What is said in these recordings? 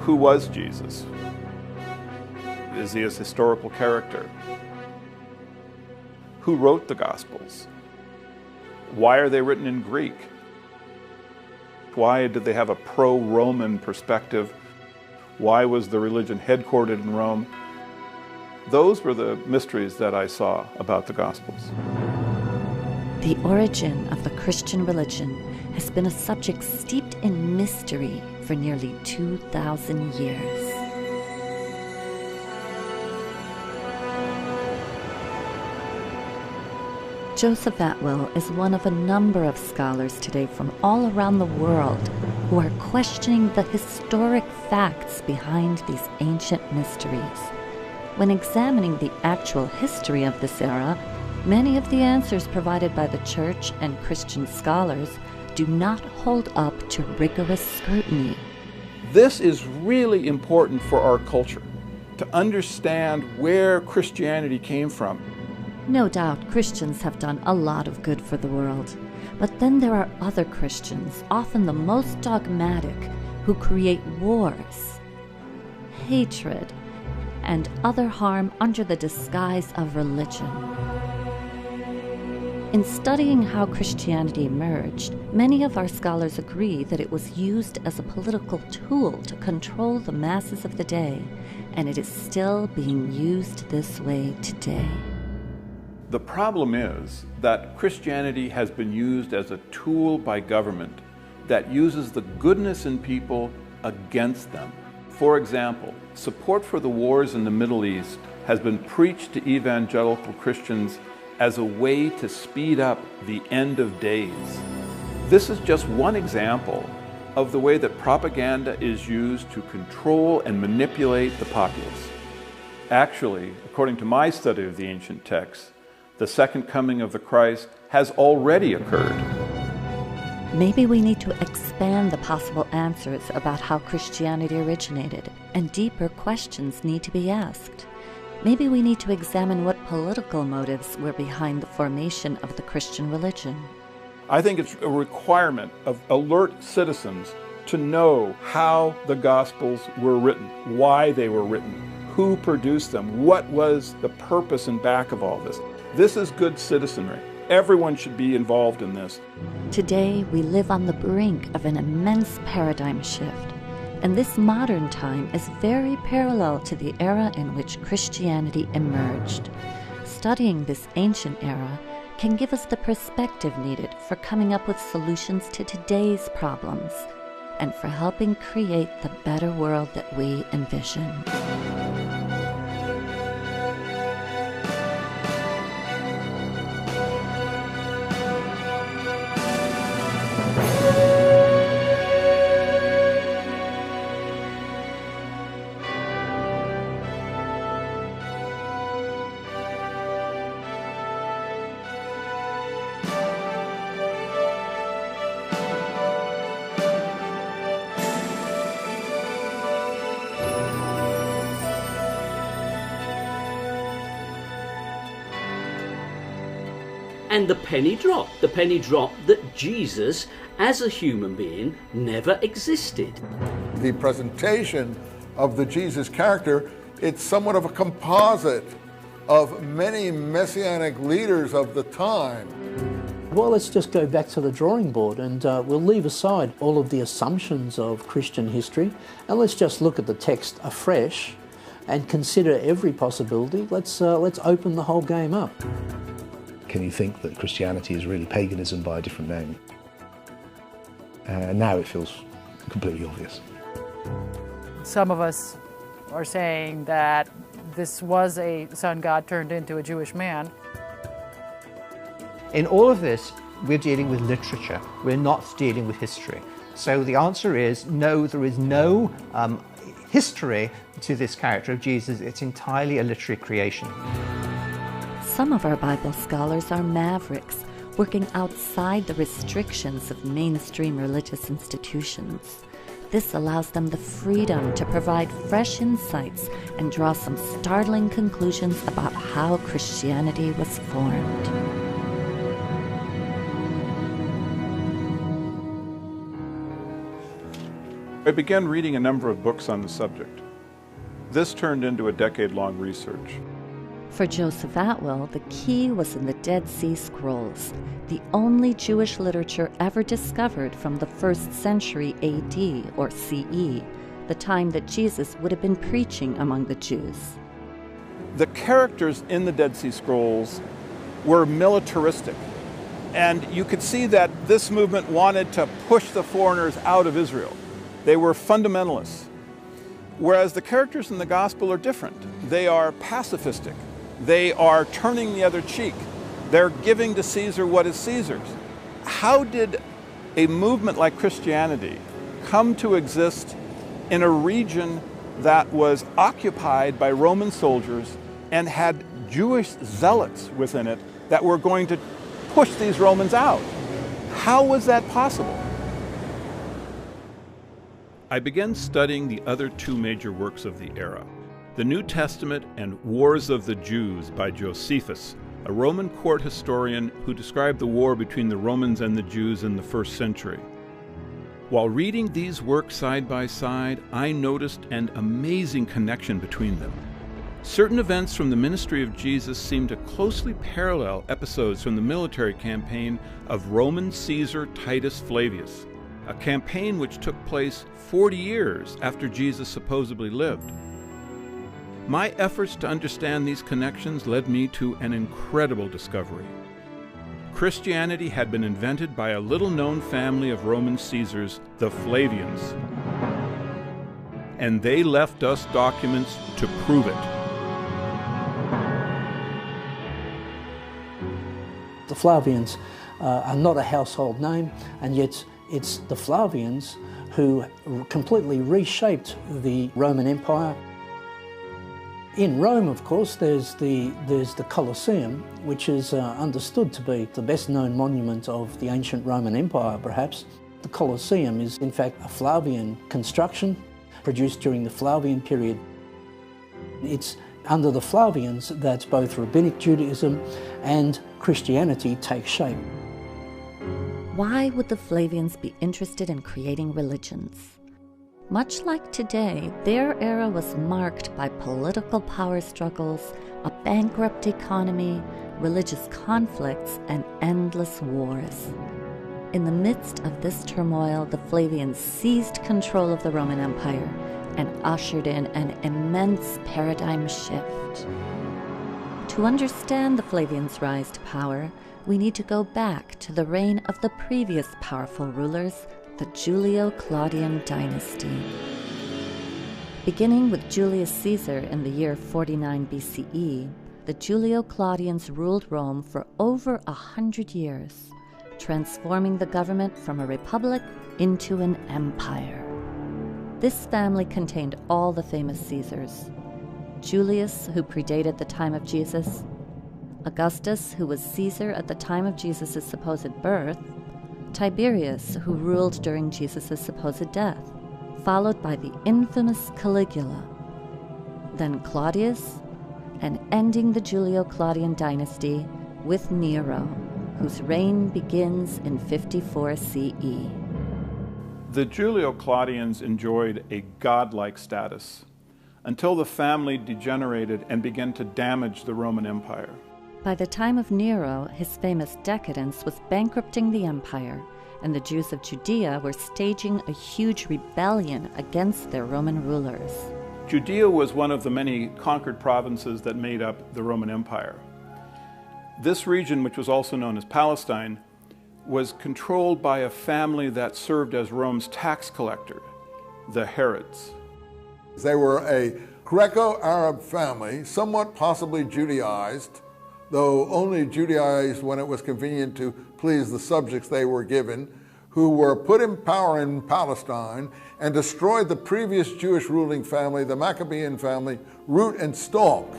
Who was Jesus? Is he a historical character? Who wrote the Gospels? Why are they written in Greek? Why did they have a pro-Roman perspective? Why was the religion headquartered in Rome? Those were the mysteries that I saw about the Gospels. The origin of the Christian religion has been a subject steeped in mystery for nearly 2,000 years. Joseph Atwill is one of a number of scholars today from all around the world who are questioning the historic facts behind these ancient mysteries. When examining the actual history of this era, many of the answers provided by the Church and Christian scholars do not hold up to rigorous scrutiny. This is really important for our culture, to understand where Christianity came from. No doubt Christians have done a lot of good for the world, but then there are other Christians, often the most dogmatic, who create wars, hatred, and other harm under the disguise of religion. In studying how Christianity emerged, many of our scholars agree that it was used as a political tool to control the masses of the day, and it is still being used this way today. The problem is that Christianity has been used as a tool by government that uses the goodness in people against them. For example, support for the wars in the Middle East has been preached to evangelical Christians as a way to speed up the end of days. This is just one example of the way that propaganda is used to control and manipulate the populace. Actually, according to my study of the ancient texts, the second coming of the Christ has already occurred. Maybe we need to expand the possible answers about how Christianity originated, and deeper questions need to be asked. Maybe we need to examine what political motives were behind the formation of the Christian religion. I think it's a requirement of alert citizens to know how the Gospels were written, why they were written, who produced them, what was the purpose and back of all this. This is good citizenry. Everyone should be involved in this. Today, we live on the brink of an immense paradigm shift, and this modern time is very parallel to the era in which Christianity emerged. Studying this ancient era can give us the perspective needed for coming up with solutions to today's problems and for helping create the better world that we envision. And the penny dropped that Jesus, as a human being, never existed. The presentation of the Jesus character, it's somewhat of a composite of many messianic leaders of the time. Well, let's just go back to the drawing board, and we'll leave aside all of the assumptions of Christian history, and let's just look at the text afresh and consider every possibility. Let's open the whole game up. Can you think that Christianity is really paganism by a different name? Now it feels completely obvious. Some of us are saying that this was a sun god turned into a Jewish man. In all of this, we're dealing with literature. We're not dealing with history. So the answer is no, there is no history to this character of Jesus. It's entirely a literary creation. Some of our Bible scholars are mavericks, working outside the restrictions of mainstream religious institutions. This allows them the freedom to provide fresh insights and draw some startling conclusions about how Christianity was formed. I began reading a number of books on the subject. This turned into a decade-long research. For Joseph Atwill, the key was in the Dead Sea Scrolls, the only Jewish literature ever discovered from the 1st century AD or CE, the time that Jesus would have been preaching among the Jews. The characters in the Dead Sea Scrolls were militaristic, and you could see that this movement wanted to push the foreigners out of Israel. They were fundamentalists, whereas the characters in the Gospel are different. They are pacifistic. They are turning the other cheek. They're giving to Caesar what is Caesar's. How did a movement like Christianity come to exist in a region that was occupied by Roman soldiers and had Jewish zealots within it that were going to push these Romans out? How was that possible? I began studying the other two major works of the era, the New Testament and Wars of the Jews by Josephus, a Roman court historian who described the war between the Romans and the Jews in the 1st century. While reading these works side by side, I noticed an amazing connection between them. Certain events from the ministry of Jesus seemed to closely parallel episodes from the military campaign of Roman Caesar Titus Flavius, a campaign which took place 40 years after Jesus supposedly lived. My efforts to understand these connections led me to an incredible discovery. Christianity had been invented by a little-known family of Roman Caesars, the Flavians, and they left us documents to prove it. The Flavians are not a household name, and yet it's the Flavians who completely reshaped the Roman Empire. In Rome, of course, there's the Colosseum, which is understood to be the best known monument of the ancient Roman Empire, perhaps. The Colosseum is in fact a Flavian construction produced during the Flavian period. It's under the Flavians that both Rabbinic Judaism and Christianity take shape. Why would the Flavians be interested in creating religions? Much like today, their era was marked by political power struggles, a bankrupt economy, religious conflicts, and endless wars. In the midst of this turmoil, the Flavians seized control of the Roman Empire and ushered in an immense paradigm shift. To understand the Flavians' rise to power, we need to go back to the reign of the previous powerful rulers, the Julio-Claudian dynasty. Beginning with Julius Caesar in the year 49 BCE, the Julio-Claudians ruled Rome for over 100 years, transforming the government from a republic into an empire. This family contained all the famous Caesars: Julius, who predated the time of Jesus; Augustus, who was Caesar at the time of Jesus' supposed birth; Tiberius, who ruled during Jesus' supposed death, followed by the infamous Caligula; then Claudius, and ending the Julio-Claudian dynasty with Nero, whose reign begins in 54 CE. The Julio-Claudians enjoyed a godlike status until the family degenerated and began to damage the Roman Empire. By the time of Nero, his famous decadence was bankrupting the empire, and the Jews of Judea were staging a huge rebellion against their Roman rulers. Judea was one of the many conquered provinces that made up the Roman Empire. This region, which was also known as Palestine, was controlled by a family that served as Rome's tax collector, the Herods. They were a Greco-Arab family, somewhat possibly Judaized, though only Judaized when it was convenient to please the subjects they were given, who were put in power in Palestine and destroyed the previous Jewish ruling family, the Maccabean family, root and stalk.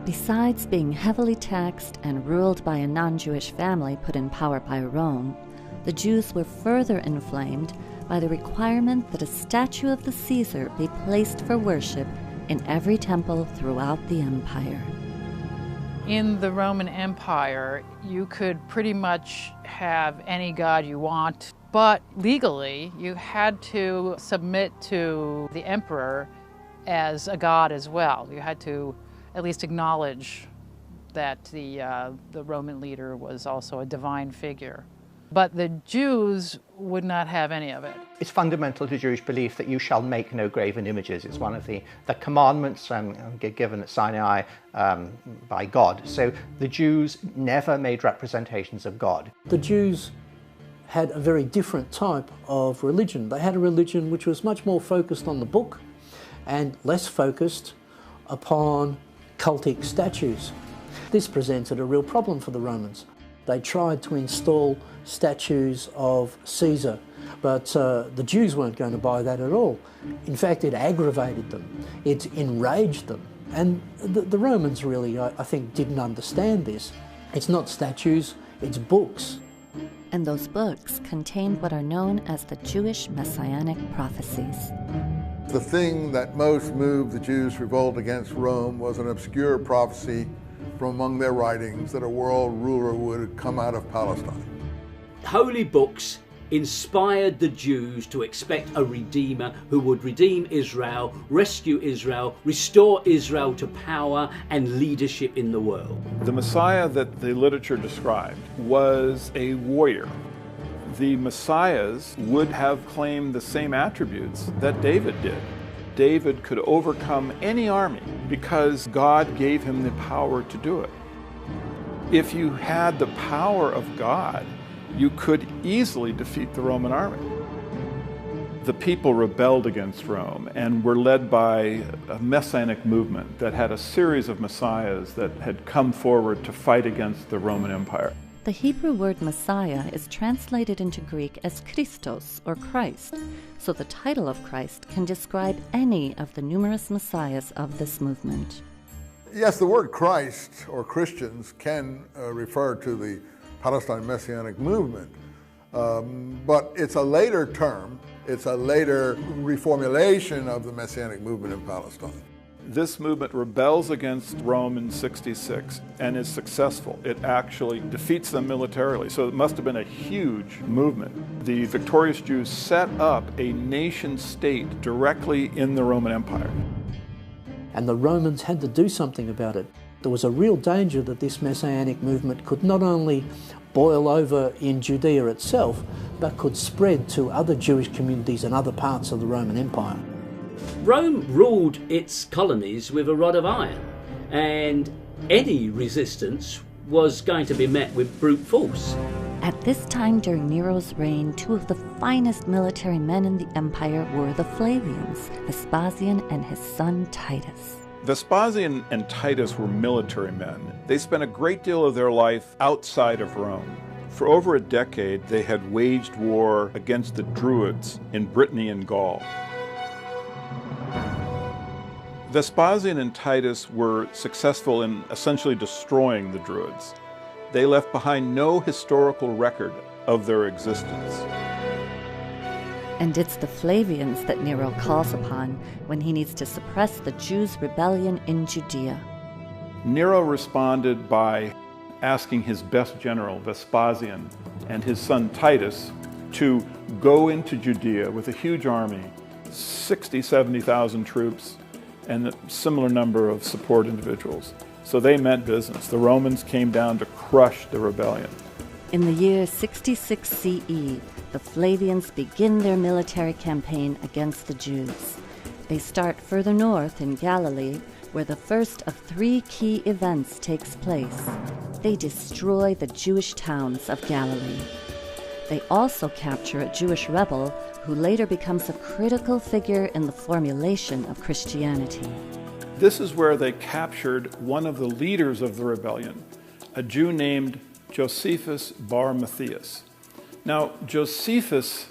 Besides being heavily taxed and ruled by a non-Jewish family put in power by Rome, the Jews were further inflamed by the requirement that a statue of the Caesar be placed for worship in every temple throughout the empire. In the Roman Empire, you could pretty much have any god you want But legally, you had to submit to the emperor as a god as well. You had to at least acknowledge that the Roman leader was also a divine figure. But the Jews would not have any of it. It's fundamental to Jewish belief that you shall make no graven images. It's one of the commandments given at Sinai by God. So the Jews never made representations of God. The Jews had a very different type of religion. They had a religion which was much more focused on the book and less focused upon cultic statues. This presented a real problem for the Romans. They tried to install statues of Caesar, but the Jews weren't going to buy that at all. In fact, it aggravated them. It enraged them. And the Romans really, I think, didn't understand this. It's not statues, it's books. And those books contained what are known as the Jewish Messianic prophecies. The thing that most moved the Jews' revolt against Rome was an obscure prophecy from among their writings that a world ruler would come out of Palestine. Holy books inspired the Jews to expect a redeemer who would redeem Israel, rescue Israel, restore Israel to power and leadership in the world. The Messiah that the literature described was a warrior. The Messiahs would have claimed the same attributes that David did. David could overcome any army because God gave him the power to do it. If you had the power of God, you could easily defeat the Roman army. The people rebelled against Rome and were led by a messianic movement that had a series of messiahs that had come forward to fight against the Roman Empire. The Hebrew word Messiah is translated into Greek as Christos, or Christ, so the title of Christ can describe any of the numerous messiahs of this movement. Yes, the word Christ or Christians can refer to the Palestine Messianic movement, but it's a later term. It's a later reformulation of the Messianic movement in Palestine. This movement rebels against Rome in 66 and is successful. It actually defeats them militarily, so it must have been a huge movement. The victorious Jews set up a nation state directly in the Roman Empire. And the Romans had to do something about it. There was a real danger that this Messianic movement could not only boil over in Judea itself, but could spread to other Jewish communities and other parts of the Roman Empire. Rome ruled its colonies with a rod of iron, and any resistance was going to be met with brute force. At this time during Nero's reign, two of the finest military men in the empire were the Flavians, Vespasian and his son Titus. Vespasian and Titus were military men. They spent a great deal of their life outside of Rome. For over a decade, they had waged war against the Druids in Brittany and Gaul. Vespasian and Titus were successful in essentially destroying the Druids. They left behind no historical record of their existence. And it's the Flavians that Nero calls upon when he needs to suppress the Jews' rebellion in Judea. Nero responded by asking his best general, Vespasian, and his son Titus to go into Judea with a huge army, 60,000, 70,000 troops, and a similar number of support individuals. So they meant business. The Romans came down to crush the rebellion. In the year 66 CE, the Flavians begin their military campaign against the Jews. They start further north in Galilee, where the first of three key events takes place. They destroy the Jewish towns of Galilee. They also capture a Jewish rebel who later becomes a critical figure in the formulation of Christianity. This is where they captured one of the leaders of the rebellion, a Jew named Josephus Bar Matthias. Now, Josephus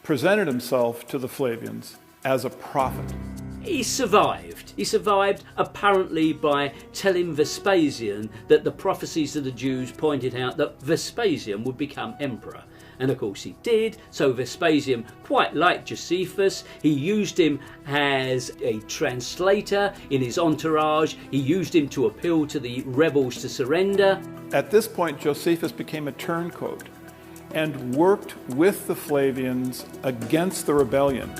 presented himself to the Flavians as a prophet. He survived. He survived apparently by telling Vespasian that the prophecies of the Jews pointed out that Vespasian would become emperor. And of course he did, so Vespasian quite liked Josephus. He used him as a translator in his entourage. He used him to appeal to the rebels to surrender. At this point, Josephus became a turncoat, and worked with the Flavians against the rebellion.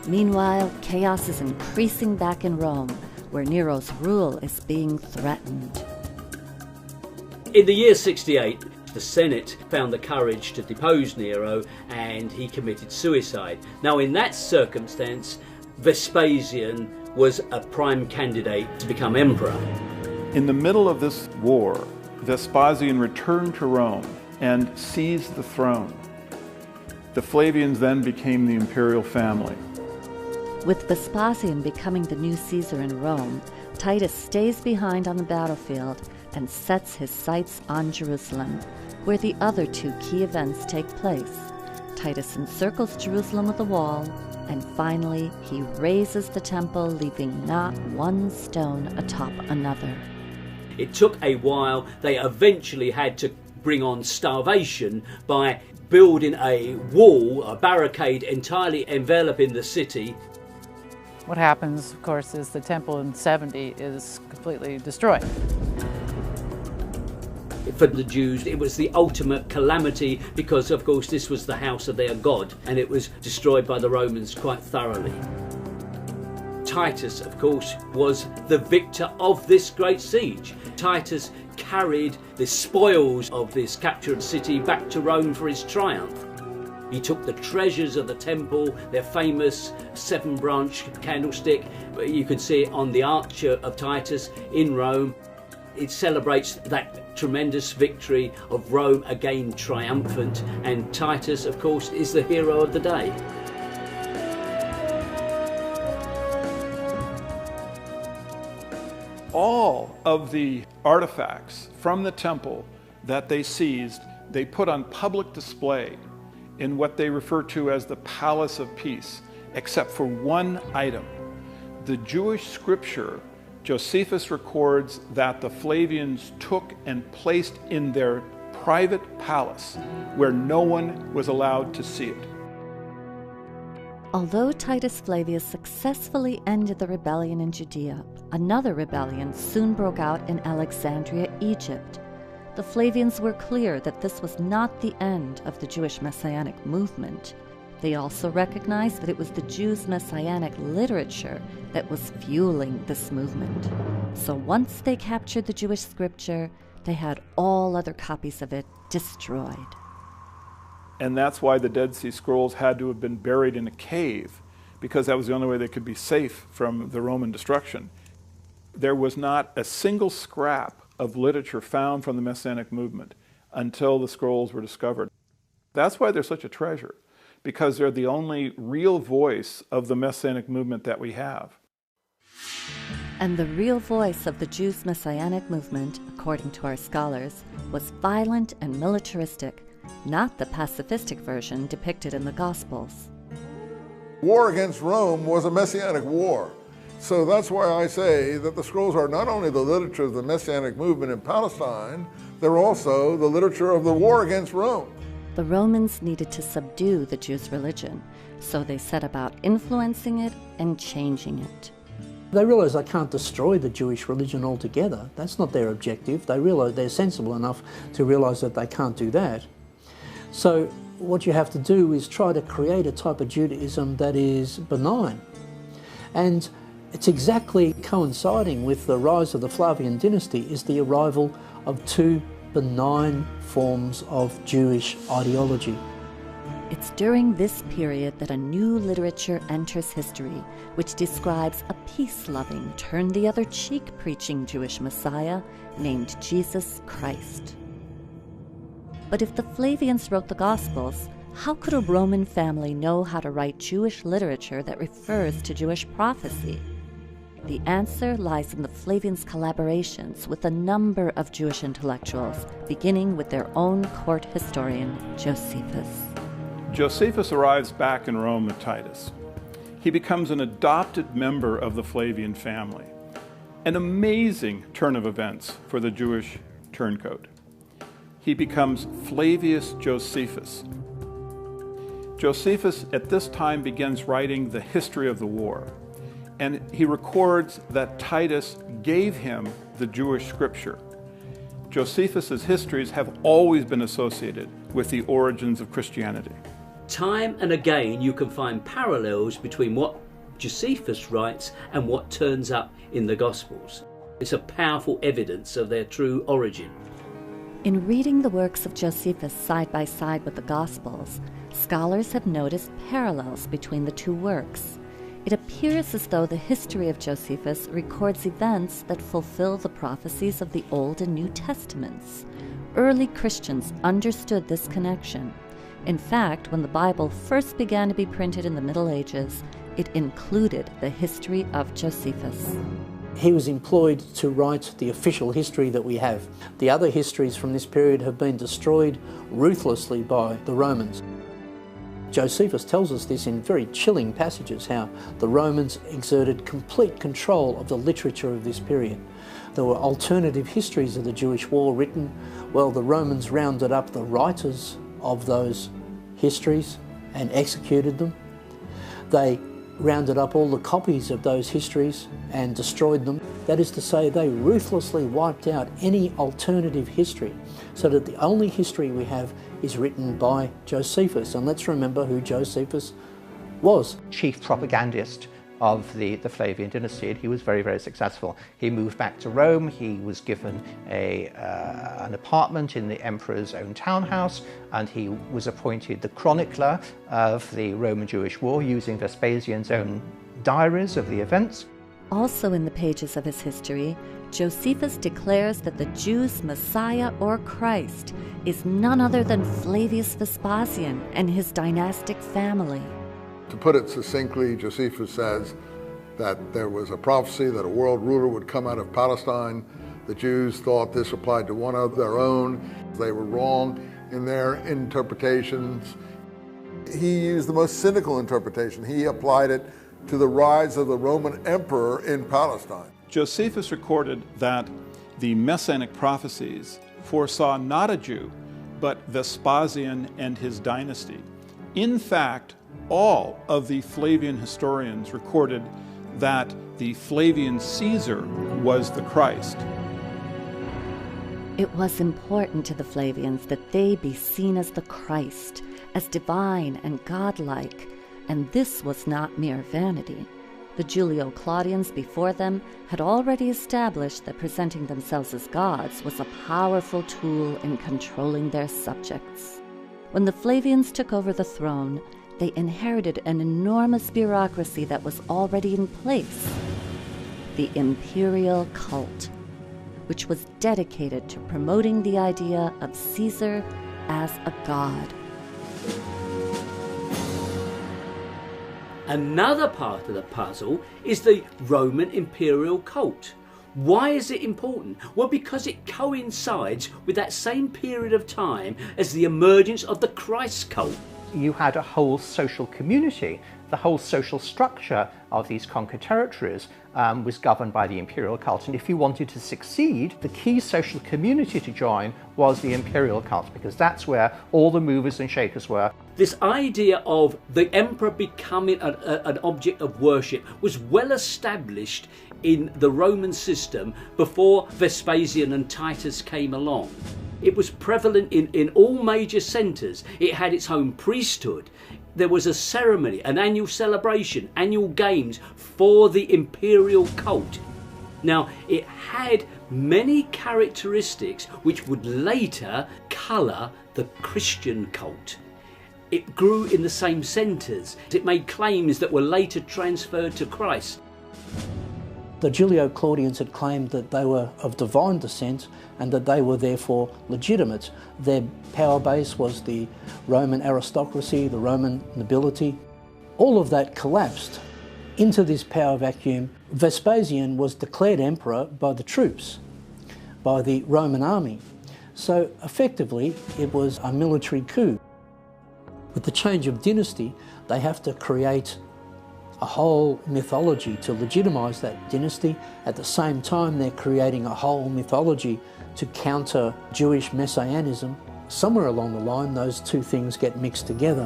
Meanwhile, chaos is increasing back in Rome, where Nero's rule is being threatened. In the year 68, the Senate found the courage to depose Nero and he committed suicide. Now, in that circumstance, Vespasian was a prime candidate to become emperor. In the middle of this war, Vespasian returned to Rome and seized the throne. The Flavians then became the imperial family. With Vespasian becoming the new Caesar in Rome, Titus stays behind on the battlefield and sets his sights on Jerusalem, where the other two key events take place. Titus encircles Jerusalem with a wall, and finally he razes the temple, leaving not one stone atop another. It took a while. They eventually had to bring on starvation by building a wall, a barricade entirely enveloping the city. What happens, of course, is the temple in 70 is completely destroyed. For the Jews, it was the ultimate calamity because, of course, this was the house of their god, and it was destroyed by the Romans quite thoroughly. Titus, of course, was the victor of this great siege. Titus carried the spoils of this captured city back to Rome for his triumph. He took the treasures of the temple, their famous 7-branch candlestick. You can see it on the Arch of Titus in Rome. It celebrates that tremendous victory of Rome again triumphant, and Titus, of course, is the hero of the day. All of the artifacts from the temple that they seized, they put on public display in what they refer to as the Palace of Peace, except for one item. The Jewish scripture, Josephus records that the Flavians took and placed in their private palace where no one was allowed to see it. Although Titus Flavius successfully ended the rebellion in Judea, another rebellion soon broke out in Alexandria, Egypt. The Flavians were clear that this was not the end of the Jewish Messianic movement. They also recognized that it was the Jews' Messianic literature that was fueling this movement. So once they captured the Jewish scripture, they had all other copies of it destroyed. And that's why the Dead Sea Scrolls had to have been buried in a cave, because that was the only way they could be safe from the Roman destruction. There was not a single scrap of literature found from the Messianic movement until the scrolls were discovered. That's why they're such a treasure, because they're the only real voice of the Messianic movement that we have. And the real voice of the Jews' Messianic movement, according to our scholars, was violent and militaristic, not the pacifistic version depicted in the Gospels. War against Rome was a Messianic war. So that's why I say that the scrolls are not only the literature of the Messianic movement in Palestine, they're also the literature of the war against Rome. The Romans needed to subdue the Jews' religion, so they set about influencing it and changing it. They realize they can't destroy the Jewish religion altogether. That's not their objective. They realize they're sensible enough to realize that they can't do that. So what you have to do is try to create a type of Judaism that is benign. And it's exactly coinciding with the rise of the Flavian dynasty is the arrival of two benign forms of Jewish ideology. It's during this period that a new literature enters history, which describes a peace-loving, turn-the-other-cheek preaching Jewish Messiah named Jesus Christ. But if the Flavians wrote the Gospels, how could a Roman family know how to write Jewish literature that refers to Jewish prophecy? The answer lies in the Flavians' collaborations with a number of Jewish intellectuals, beginning with their own court historian, Josephus. Josephus arrives back in Rome with Titus. He becomes an adopted member of the Flavian family. An amazing turn of events for the Jewish turncoat. He becomes Flavius Josephus. Josephus at this time begins writing the history of the war, and he records that Titus gave him the Jewish scripture. Josephus's histories have always been associated with the origins of Christianity. Time and again you can find parallels between what Josephus writes and what turns up in the Gospels. It's a powerful evidence of their true origin. In reading the works of Josephus side by side with the Gospels, scholars have noticed parallels between the two works. It appears as though the history of Josephus records events that fulfill the prophecies of the Old and New Testaments. Early Christians understood this connection. In fact, when the Bible first began to be printed in the Middle Ages, it included the history of Josephus. He was employed to write the official history that we have. The other histories from this period have been destroyed ruthlessly by the Romans. Josephus tells us this in very chilling passages, how the Romans exerted complete control of the literature of this period. There were alternative histories of the Jewish war written. Well, the Romans rounded up the writers of those histories and executed them. They rounded up all the copies of those histories and destroyed them. That is to say, they ruthlessly wiped out any alternative history, so that the only history we have is written by Josephus. And let's remember who Josephus was. Chief propagandist of the Flavian dynasty, and he was very, very successful. He moved back to Rome. He was given an apartment in the emperor's own townhouse, and he was appointed the chronicler of the Roman Jewish War, using Vespasian's own diaries of the events. Also in the pages of his history, Josephus declares that the Jews' Messiah or Christ is none other than Flavius Vespasian and his dynastic family. To put it succinctly, Josephus says that there was a prophecy that a world ruler would come out of Palestine. The Jews thought this applied to one of their own. They were wrong in their interpretations. He used the most cynical interpretation. He applied it to the rise of the Roman emperor in Palestine. Josephus recorded that the Messianic prophecies foresaw not a Jew, but Vespasian and his dynasty. In fact, all of the Flavian historians recorded that the Flavian Caesar was the Christ. It was important to the Flavians that they be seen as the Christ, as divine and godlike, and this was not mere vanity. The Julio-Claudians before them had already established that presenting themselves as gods was a powerful tool in controlling their subjects. When the Flavians took over the throne, they inherited an enormous bureaucracy that was already in place, the imperial cult, which was dedicated to promoting the idea of Caesar as a god. Another part of the puzzle is the Roman imperial cult. Why is it important? Well, because it coincides with that same period of time as the emergence of the Christ cult. You had a whole social community. The whole social structure of these conquered territories was governed by the imperial cult. And if you wanted to succeed, the key social community to join was the imperial cult, because that's where all the movers and shakers were. This idea of the emperor becoming an object of worship was well established in the Roman system before Vespasian and Titus came along. It was prevalent in all major centres. It had its own priesthood. There was a ceremony, an annual celebration, annual games for the imperial cult. Now, it had many characteristics which would later colour the Christian cult. It grew in the same centres. It made claims that were later transferred to Christ. The Julio-Claudians had claimed that they were of divine descent and that they were therefore legitimate. Their power base was the Roman aristocracy, the Roman nobility. All of that collapsed into this power vacuum. Vespasian was declared emperor by the troops, by the Roman army. So effectively, it was a military coup. With the change of dynasty, they have to create a whole mythology to legitimise that dynasty. At the same time, they're creating a whole mythology to counter Jewish messianism. Somewhere along the line, those two things get mixed together.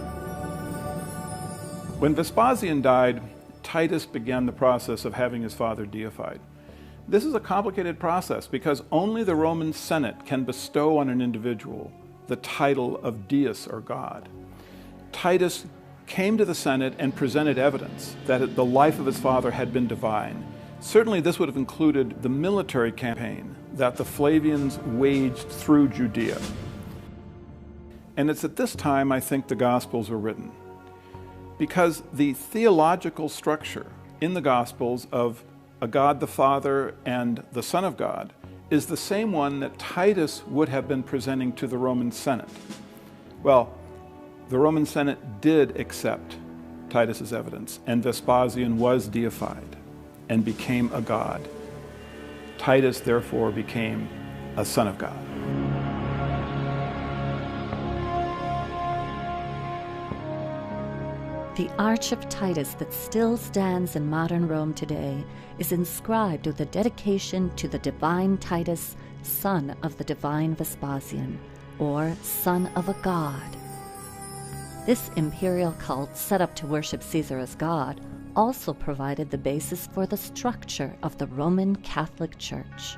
When Vespasian died, Titus began the process of having his father deified. This is a complicated process because only the Roman Senate can bestow on an individual the title of deus, or God. Titus came to the Senate and presented evidence that the life of his father had been divine. Certainly this would have included the military campaign that the Flavians waged through Judea. And it's at this time I think the Gospels were written, because the theological structure in the Gospels of a God the Father and the Son of God is the same one that Titus would have been presenting to the Roman Senate. Well, the Roman Senate did accept Titus's evidence, and Vespasian was deified and became a god. Titus therefore became a son of God. The Arch of Titus that still stands in modern Rome today is inscribed with a dedication to the divine Titus, son of the divine Vespasian, or son of a god. This imperial cult, set up to worship Caesar as god, also provided the basis for the structure of the Roman Catholic Church.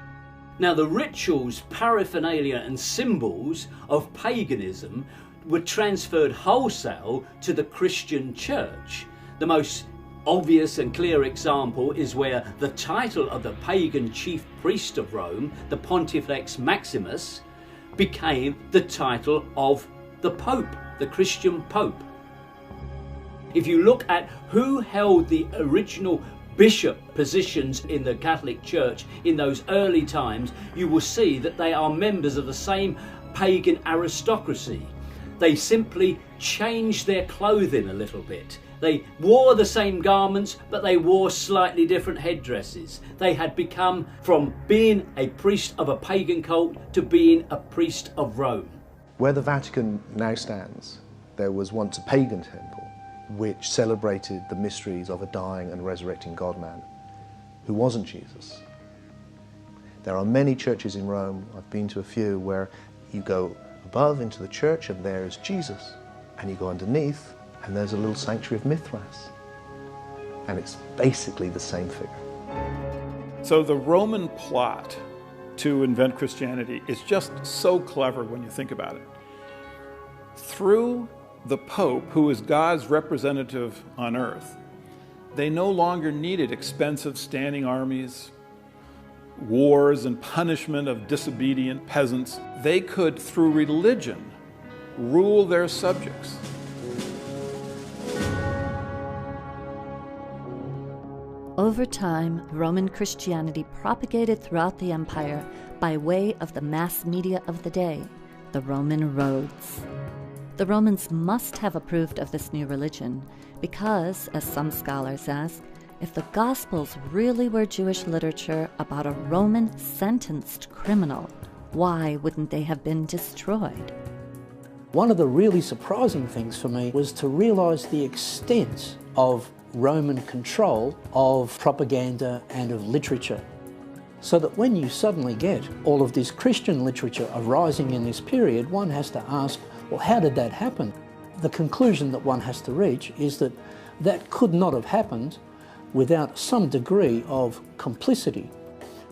Now, the rituals, paraphernalia and symbols of paganism were transferred wholesale to the Christian church. The most obvious and clear example is where the title of the pagan chief priest of Rome, the Pontifex Maximus, became the title of the Pope, the Christian Pope. If you look at who held the original bishop positions in the Catholic Church in those early times, you will see that they are members of the same pagan aristocracy. They simply changed their clothing a little bit. They wore the same garments, but they wore slightly different headdresses. They had become from being a priest of a pagan cult to being a priest of Rome. Where the Vatican now stands, there was once a pagan temple which celebrated the mysteries of a dying and resurrecting God-man who wasn't Jesus. There are many churches in Rome, I've been to a few, where you go above into the church and there is Jesus, and you go underneath and there's a little sanctuary of Mithras, and it's basically the same figure. So the Roman plot to invent Christianity is just so clever when you think about it. Through the Pope, who is God's representative on earth, they no longer needed expensive standing armies, wars and punishment of disobedient peasants. They could, through religion, rule their subjects. Over time, Roman Christianity propagated throughout the empire by way of the mass media of the day, the Roman roads. The Romans must have approved of this new religion because, as some scholars ask, if the Gospels really were Jewish literature about a Roman sentenced criminal, why wouldn't they have been destroyed? One of the really surprising things for me was to realize the extent of Roman control of propaganda and of literature. So that when you suddenly get all of this Christian literature arising in this period, one has to ask, well, how did that happen? The conclusion that one has to reach is that that could not have happened without some degree of complicity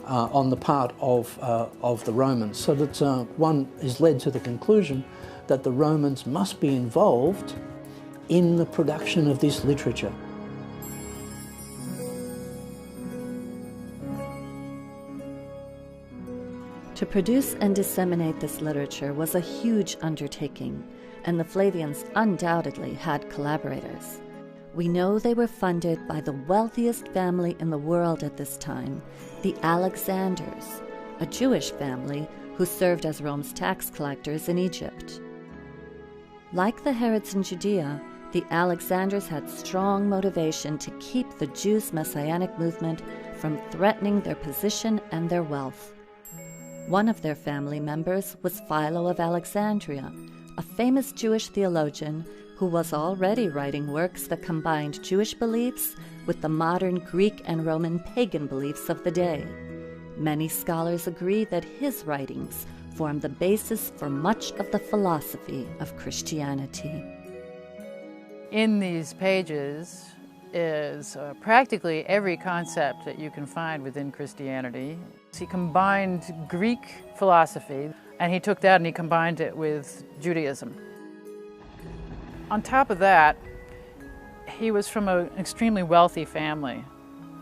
on the part of the Romans, so that one is led to the conclusion that the Romans must be involved in the production of this literature. To produce and disseminate this literature was a huge undertaking, and the Flavians undoubtedly had collaborators. We know they were funded by the wealthiest family in the world at this time, the Alexanders, a Jewish family who served as Rome's tax collectors in Egypt. Like the Herods in Judea, the Alexanders had strong motivation to keep the Jews' messianic movement from threatening their position and their wealth. One of their family members was Philo of Alexandria, a famous Jewish theologian who was already writing works that combined Jewish beliefs with the modern Greek and Roman pagan beliefs of the day. Many scholars agree that his writings form the basis for much of the philosophy of Christianity. In these pages, is practically every concept that you can find within Christianity. He combined Greek philosophy, and he took that and he combined it with Judaism. On top of that, he was from an extremely wealthy family.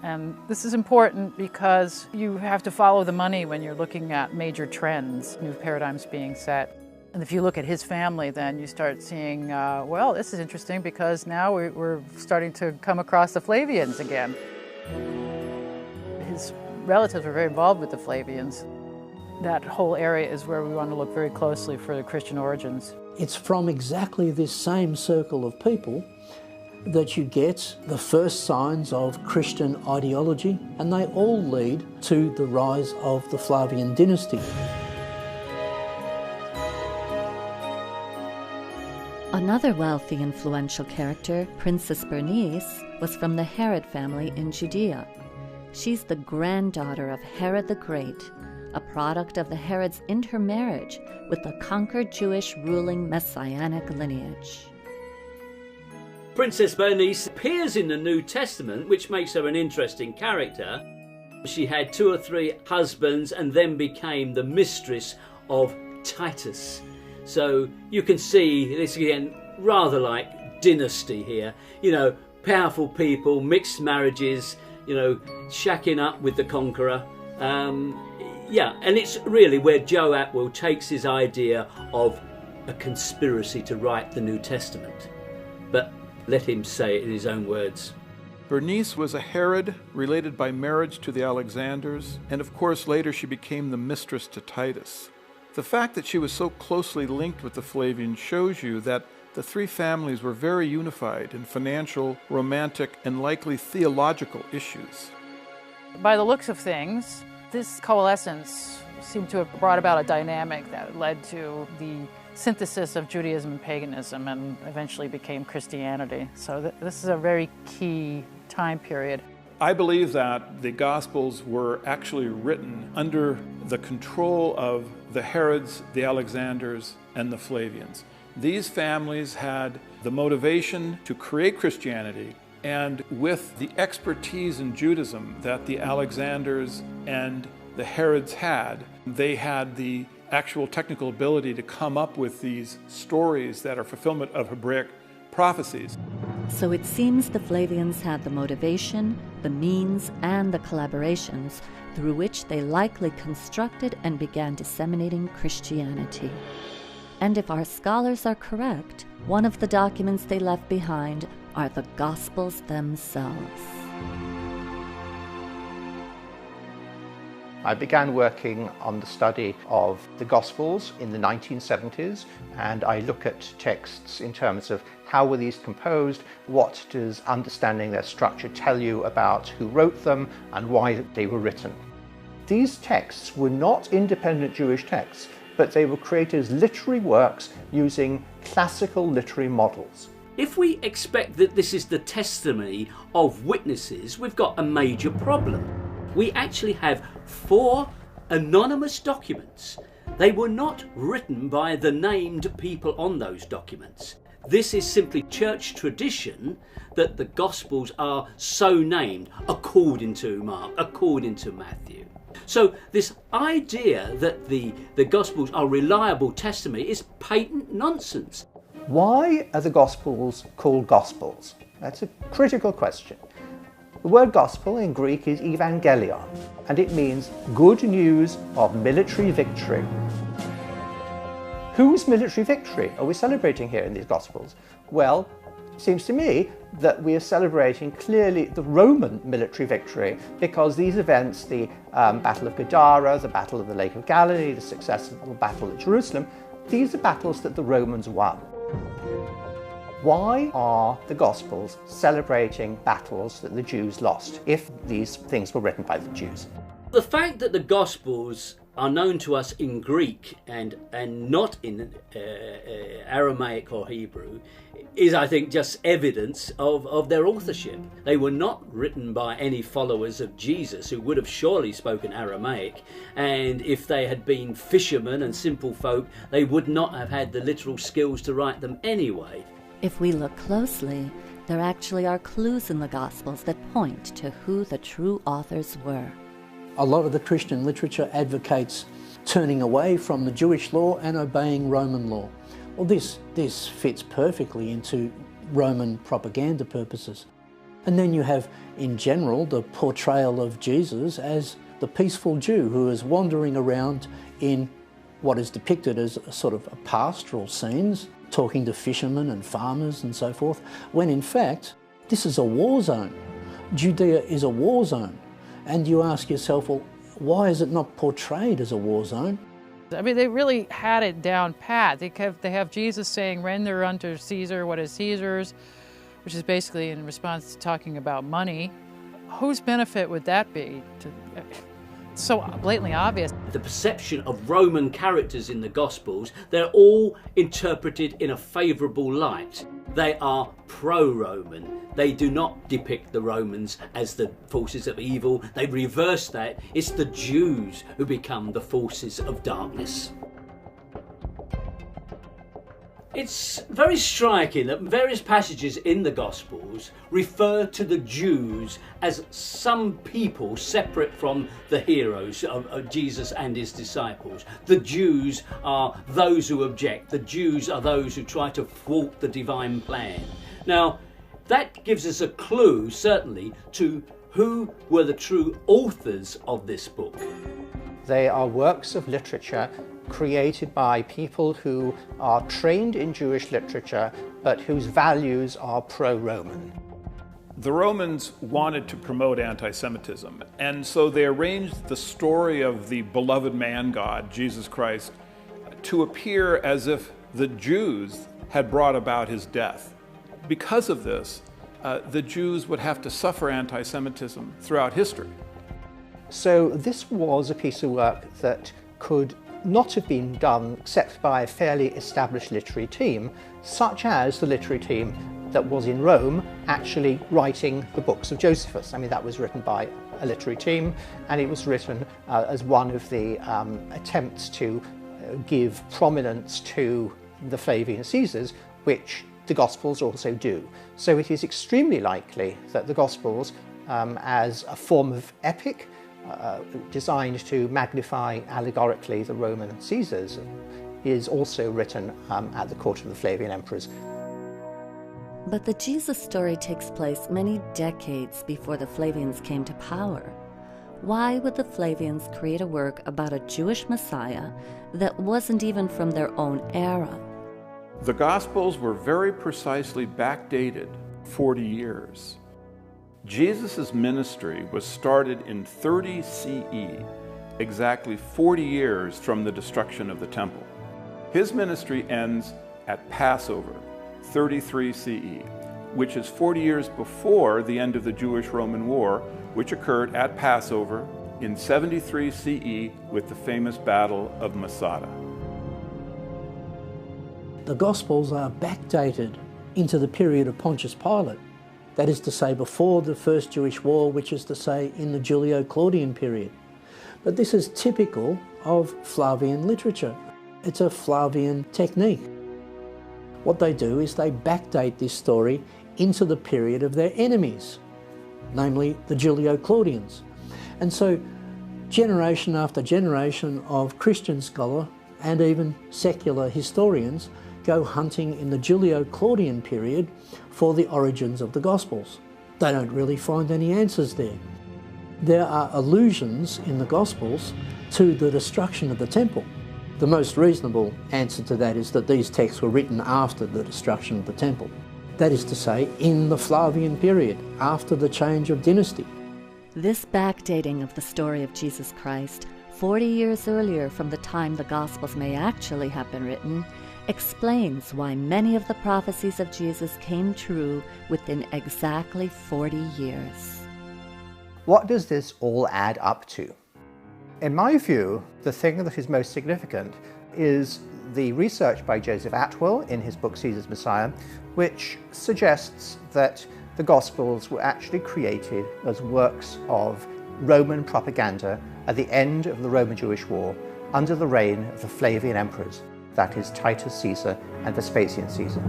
And this is important because you have to follow the money when you're looking at major trends, new paradigms being set. And if you look at his family, then you start seeing, well, this is interesting because now we're starting to come across the Flavians again. His relatives were very involved with the Flavians. That whole area is where we want to look very closely for the Christian origins. It's from exactly this same circle of people that you get the first signs of Christian ideology, and they all lead to the rise of the Flavian dynasty. Another wealthy, influential character, Princess Bernice, was from the Herod family in Judea. She's the granddaughter of Herod the Great, a product of the Herod's intermarriage with the conquered Jewish ruling messianic lineage. Princess Bernice appears in the New Testament, which makes her an interesting character. She had 2 or 3 husbands and then became the mistress of Titus. So you can see this again, rather like Dynasty here. You know, powerful people, mixed marriages, you know, shacking up with the conqueror. Yeah, and it's really where Joe Atwill takes his idea of a conspiracy to write the New Testament. But let him say it in his own words. Bernice was a Herod related by marriage to the Alexanders, and of course later she became the mistress to Titus. The fact that she was so closely linked with the Flavians shows you that the 3 families were very unified in financial, romantic, and likely theological issues. By the looks of things, this coalescence seemed to have brought about a dynamic that led to the synthesis of Judaism and paganism and eventually became Christianity. So this is a very key time period. I believe that the Gospels were actually written under the control of the Herods, the Alexanders, and the Flavians. These families had the motivation to create Christianity, and with the expertise in Judaism that the Alexanders and the Herods had, they had the actual technical ability to come up with these stories that are fulfillment of Hebraic prophecies. So it seems the Flavians had the motivation, the means, and the collaborations through which they likely constructed and began disseminating Christianity. And if our scholars are correct, one of the documents they left behind are the Gospels themselves. I began working on the study of the Gospels in the 1970s, and I look at texts in terms of how were these composed, what does understanding their structure tell you about who wrote them and why they were written. These texts were not independent Jewish texts, but they were created as literary works using classical literary models. If we expect that this is the testimony of witnesses, we've got a major problem. We actually have 4 anonymous documents. They were not written by the named people on those documents. This is simply church tradition that the Gospels are so named according to Mark, according to Matthew. So this idea that the Gospels are reliable testimony is patent nonsense. Why are the Gospels called Gospels? That's a critical question. The word gospel in Greek is evangelion, and it means good news of military victory. Whose military victory are we celebrating here in these Gospels? Well, it seems to me that we are celebrating clearly the Roman military victory, because these events, the Battle of Gadara, the Battle of the Lake of Galilee, the successful Battle at Jerusalem, these are battles that the Romans won. Why are the Gospels celebrating battles that the Jews lost if these things were written by the Jews? The fact that the Gospels are known to us in Greek and not in Aramaic or Hebrew is, I think, just evidence of their authorship. They were not written by any followers of Jesus who would have surely spoken Aramaic, and if they had been fishermen and simple folk, they would not have had the literal skills to write them anyway. If we look closely, there actually are clues in the Gospels that point to who the true authors were. A lot of the Christian literature advocates turning away from the Jewish law and obeying Roman law. Well, this fits perfectly into Roman propaganda purposes. And then you have, in general, the portrayal of Jesus as the peaceful Jew who is wandering around in what is depicted as a sort of pastoral scenes, talking to fishermen and farmers and so forth, when in fact, this is a war zone. Judea is a war zone. And you ask yourself, well, why is it not portrayed as a war zone? I mean, they really had it down pat. They have Jesus saying, render unto Caesar what is Caesar's, which is basically in response to talking about money. Whose benefit would that be? It's so blatantly obvious. The perception of Roman characters in the Gospels, they're all interpreted in a favourable light. They are pro-Roman. They do not depict the Romans as the forces of evil. They reverse that. It's the Jews who become the forces of darkness. It's very striking that various passages in the Gospels refer to the Jews as some people separate from the heroes of Jesus and his disciples. The Jews are those who object. The Jews are those who try to thwart the divine plan. Now, that gives us a clue, certainly, to who were the true authors of this book. They are works of literature created by people who are trained in Jewish literature, but whose values are pro-Roman. The Romans wanted to promote anti-Semitism, and so they arranged the story of the beloved man God, Jesus Christ, to appear as if the Jews had brought about his death. Because of this, the Jews would have to suffer anti-Semitism throughout history. So this was a piece of work that could not have been done except by a fairly established literary team, such as the literary team that was in Rome actually writing the books of Josephus. I mean, that was written by a literary team, and it was written as one of the attempts to give prominence to the Flavian Caesars, which the Gospels also do. So it is extremely likely that the Gospels, as a form of epic, designed to magnify allegorically the Roman Caesars, is also written at the court of the Flavian emperors. But the Jesus story takes place many decades before the Flavians came to power. Why would the Flavians create a work about a Jewish Messiah that wasn't even from their own era? The Gospels were very precisely backdated 40 years. Jesus' ministry was started in 30 CE, exactly 40 years from the destruction of the temple. His ministry ends at Passover, 33 CE, which is 40 years before the end of the Jewish-Roman War, which occurred at Passover in 73 CE with the famous Battle of Masada. The Gospels are backdated into the period of Pontius Pilate. That is to say, before the First Jewish War, which is to say, in the Julio-Claudian period. But this is typical of Flavian literature. It's a Flavian technique. What they do is they backdate this story into the period of their enemies, namely the Julio-Claudians. And so, generation after generation of Christian scholar and even secular historians go hunting in the Julio-Claudian period for the origins of the Gospels. They don't really find any answers there. There are allusions in the Gospels to the destruction of the temple. The most reasonable answer to that is that these texts were written after the destruction of the temple. That is to say, in the Flavian period, after the change of dynasty. This backdating of the story of Jesus Christ, 40 years earlier from the time the Gospels may actually have been written, explains why many of the prophecies of Jesus came true within exactly 40 years. What does this all add up to? In my view, the thing that is most significant is the research by Joseph Atwill in his book Caesar's Messiah, which suggests that the Gospels were actually created as works of Roman propaganda at the end of the Roman-Jewish War under the reign of the Flavian emperors, that is Titus Caesar and Vespasian Caesar.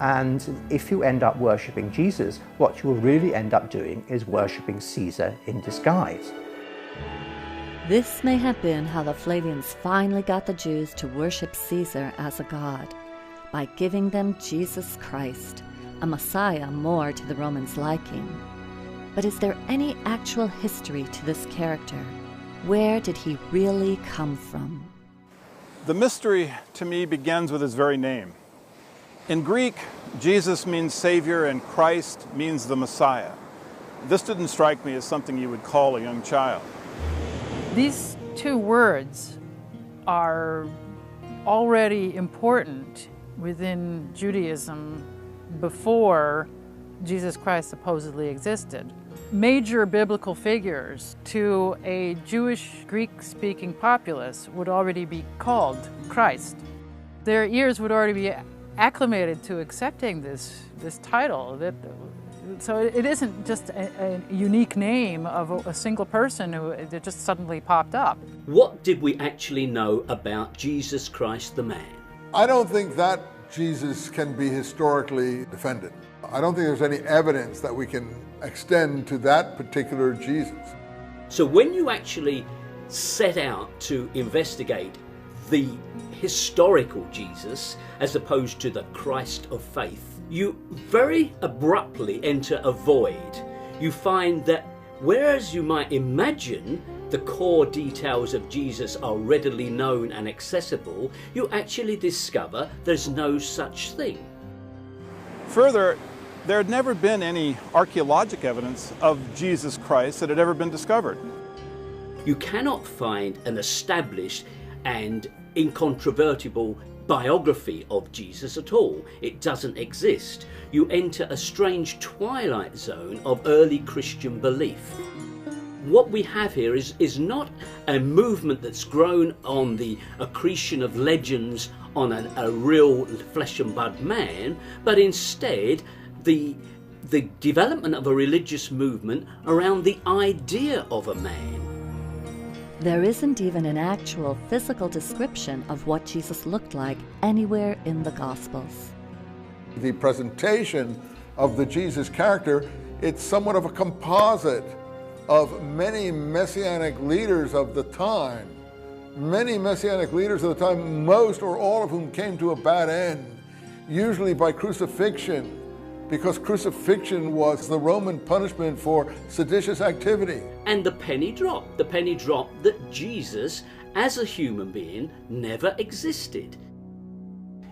And if you end up worshipping Jesus, what you will really end up doing is worshipping Caesar in disguise. This may have been how the Flavians finally got the Jews to worship Caesar as a god, by giving them Jesus Christ, a Messiah more to the Romans' liking. But is there any actual history to this character? Where did he really come from? The mystery to me begins with his very name. In Greek, Jesus means Savior and Christ means the Messiah. This didn't strike me as something you would call a young child. These two words are already important within Judaism before Jesus Christ supposedly existed. Major biblical figures to a Jewish Greek-speaking populace would already be called Christ. Their ears would already be acclimated to accepting this title. So it isn't just a unique name of a single person that just suddenly popped up. What did we actually know about Jesus Christ the man? I don't think that Jesus can be historically defended. I don't think there's any evidence that we can extend to that particular Jesus. So when you actually set out to investigate the historical Jesus as opposed to the Christ of faith, you very abruptly enter a void. You find that whereas you might imagine the core details of Jesus are readily known and accessible, you actually discover there's no such thing. Further, there had never been any archaeologic evidence of Jesus Christ that had ever been discovered. You cannot find an established and incontrovertible biography of Jesus at all. It doesn't exist. You enter a strange twilight zone of early Christian belief. What we have here is not a movement that's grown on the accretion of legends on a real flesh and blood man, but instead the development of a religious movement around the idea of a man. There isn't even an actual physical description of what Jesus looked like anywhere in the Gospels. The presentation of the Jesus character, it's somewhat of a composite of many messianic leaders of the time. Many messianic leaders of the time, most or all of whom came to a bad end, usually by crucifixion, because crucifixion was the Roman punishment for seditious activity. And the penny dropped that Jesus, as a human being, never existed.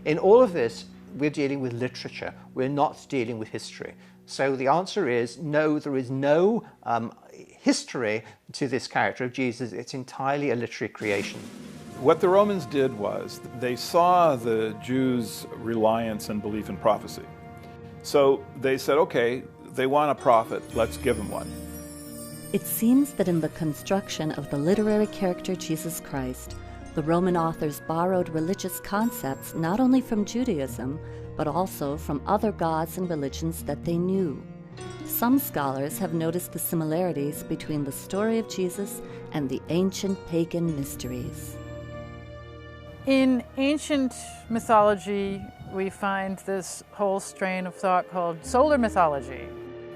In all of this, we're dealing with literature. We're not dealing with history. So the answer is no, there is no history to this character of Jesus. It's entirely a literary creation. What the Romans did was they saw the Jews' reliance and belief in prophecy. So they said, okay, they want a prophet, let's give them one. It seems that in the construction of the literary character Jesus Christ, the Roman authors borrowed religious concepts not only from Judaism, but also from other gods and religions that they knew. Some scholars have noticed the similarities between the story of Jesus and the ancient pagan mysteries. In ancient mythology, we find this whole strain of thought called solar mythology.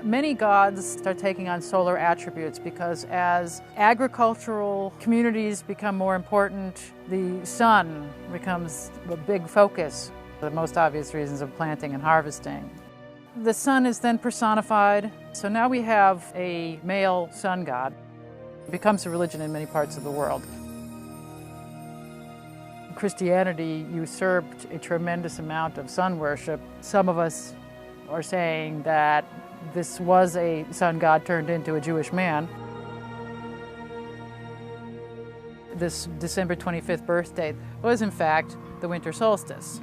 Many gods start taking on solar attributes because as agricultural communities become more important, the sun becomes a big focus, the most obvious reasons of planting and harvesting. The sun is then personified, so now we have a male sun god. It becomes a religion in many parts of the world. Christianity usurped a tremendous amount of sun worship. Some of us are saying that this was a sun god turned into a Jewish man. This December 25th birthday was in fact the winter solstice.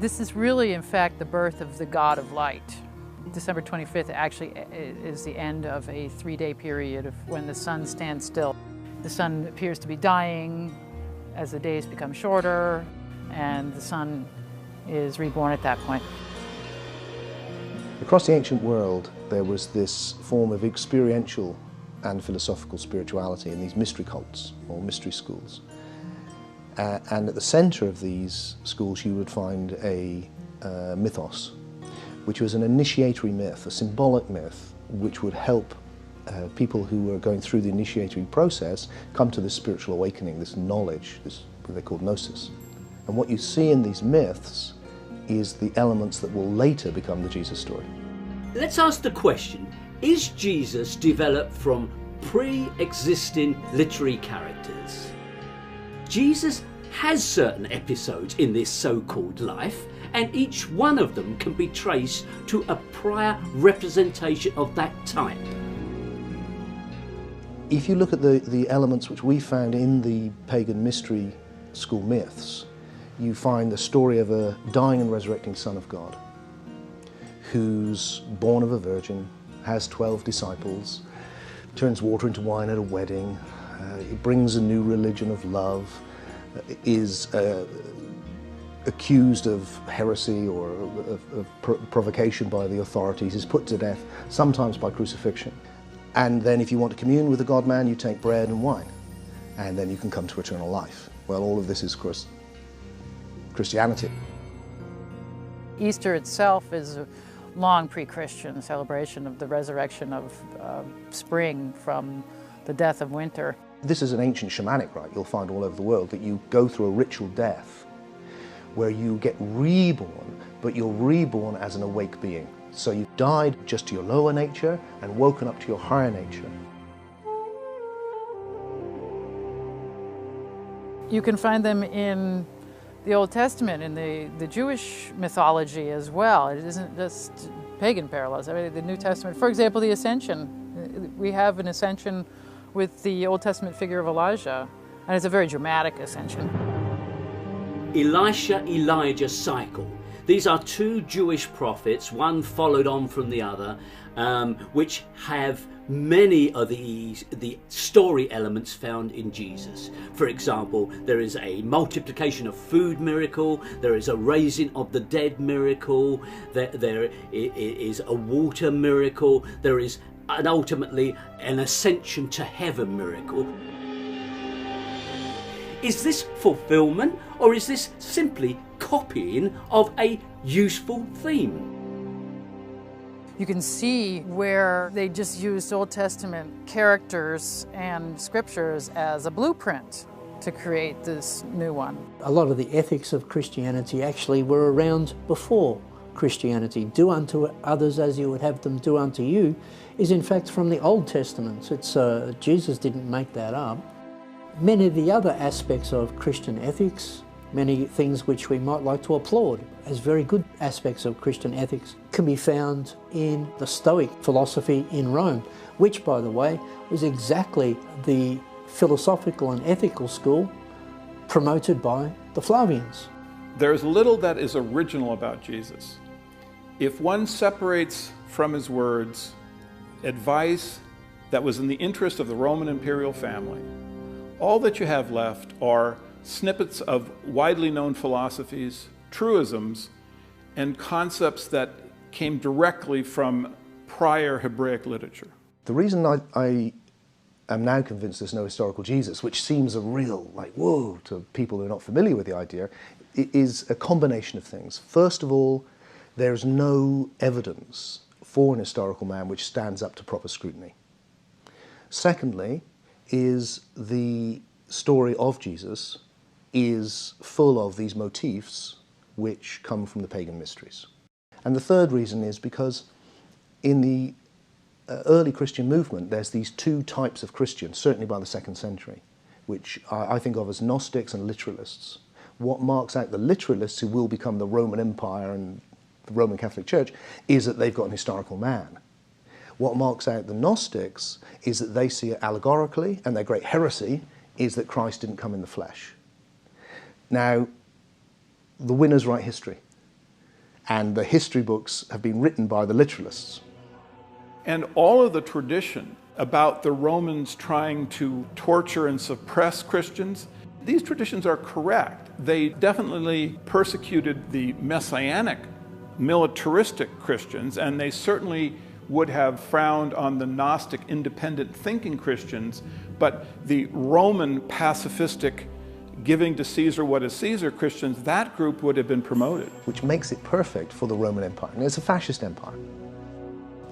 This is really in fact the birth of the god of light. December 25th actually is the end of a 3-day period of when the sun stands still. The sun appears to be dying as the days become shorter, and the sun is reborn at that point. Across the ancient world, there was this form of experiential and philosophical spirituality in these mystery cults or mystery schools. And at the center of these schools, you would find a mythos, which was an initiatory myth, a symbolic myth, which would help people who were going through the initiatory process come to this spiritual awakening, this knowledge, this what they called gnosis. And what you see in these myths is the elements that will later become the Jesus story. Let's ask the question, is Jesus developed from pre-existing literary characters? Jesus has certain episodes in this so-called life, and each one of them can be traced to a prior representation of that type. If you look at the elements which we found in the pagan mystery school myths, you find the story of a dying and resurrecting Son of God who's born of a virgin, has 12 disciples, turns water into wine at a wedding, it brings a new religion of love, is accused of heresy or of provocation by the authorities, is put to death, sometimes by crucifixion. And then if you want to commune with the God-man, you take bread and wine, and then you can come to eternal life. Well, all of this is, of course, Christianity. Easter itself is a long pre-Christian celebration of the resurrection of spring from the death of winter. This is an ancient shamanic rite you'll find all over the world, that you go through a ritual death where you get reborn, but you're reborn as an awake being. So you've died just to your lower nature and woken up to your higher nature. You can find them in the Old Testament, in the Jewish mythology as well. It isn't just pagan parallels. I mean, the New Testament, for example, the Ascension. We have an ascension with the Old Testament figure of Elijah, and it's a very dramatic ascension. Elisha-Elijah cycle. These are two Jewish prophets, one followed on from the other, which have many of the story elements found in Jesus. For example, there is a multiplication of food miracle, there is a raising of the dead miracle, there is a water miracle, there is ultimately an ascension to heaven miracle. Is this fulfillment, or is this simply copying of a useful theme? You can see where they just used Old Testament characters and scriptures as a blueprint to create this new one. A lot of the ethics of Christianity actually were around before Christianity. Do unto others as you would have them do unto you is in fact from the Old Testament. Jesus didn't make that up. Many of the other aspects of Christian ethics, many things which we might like to applaud as very good aspects of Christian ethics, can be found in the Stoic philosophy in Rome, which, by the way, was exactly the philosophical and ethical school promoted by the Flavians. There's little that is original about Jesus. If one separates from his words advice that was in the interest of the Roman imperial family, all that you have left are snippets of widely known philosophies, truisms, and concepts that came directly from prior Hebraic literature. The reason I am now convinced there's no historical Jesus, which seems a real, like, whoa, to people who are not familiar with the idea, is a combination of things. First of all, there's no evidence for an historical man which stands up to proper scrutiny. Secondly, is the story of Jesus is full of these motifs which come from the pagan mysteries. And the third reason is because in the early Christian movement, there's these two types of Christians, certainly by the 2nd century, which I think of as Gnostics and literalists. What marks out the literalists, who will become the Roman Empire and the Roman Catholic Church, is that they've got an historical man. What marks out the Gnostics is that they see it allegorically, and their great heresy is that Christ didn't come in the flesh. Now, the winners write history, and the history books have been written by the literalists. And all of the tradition about the Romans trying to torture and suppress Christians, these traditions are correct. They definitely persecuted the messianic, militaristic Christians, and they certainly would have frowned on the Gnostic, independent thinking Christians, but the Roman pacifistic giving to Caesar what is Caesar Christians, that group would have been promoted. Which makes it perfect for the Roman Empire. And it's a fascist empire.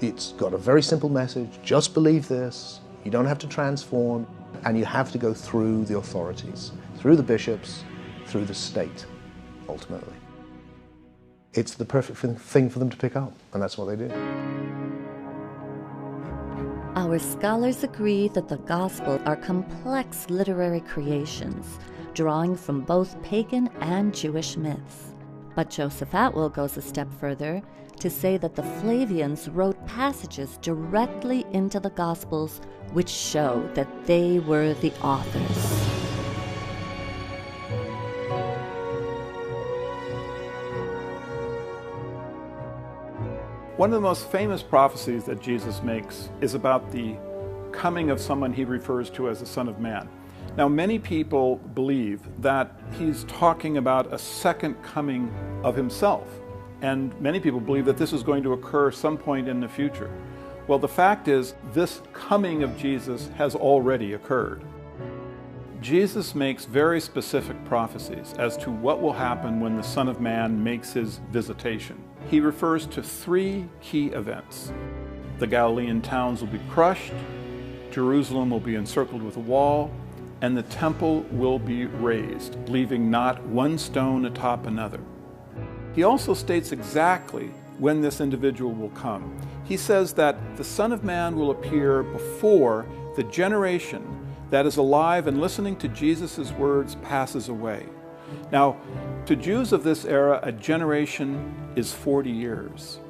It's got a very simple message: just believe this, you don't have to transform, and you have to go through the authorities, through the bishops, through the state, ultimately. It's the perfect thing for them to pick up, and that's what they do. Our scholars agree that the Gospels are complex literary creations, drawing from both pagan and Jewish myths. But Joseph Atwill goes a step further to say that the Flavians wrote passages directly into the Gospels which show that they were the authors. One of the most famous prophecies that Jesus makes is about the coming of someone he refers to as the Son of Man. Now, many people believe that he's talking about a second coming of himself, and many people believe that this is going to occur some point in the future. Well, the fact is, this coming of Jesus has already occurred. Jesus makes very specific prophecies as to what will happen when the Son of Man makes his visitation. He refers to three key events. The Galilean towns will be crushed, Jerusalem will be encircled with a wall, and the temple will be razed, leaving not one stone atop another. He also states exactly when this individual will come. He says that the Son of Man will appear before the generation that is alive and listening to Jesus' words passes away. Now, to Jews of this era, a generation is 40 years.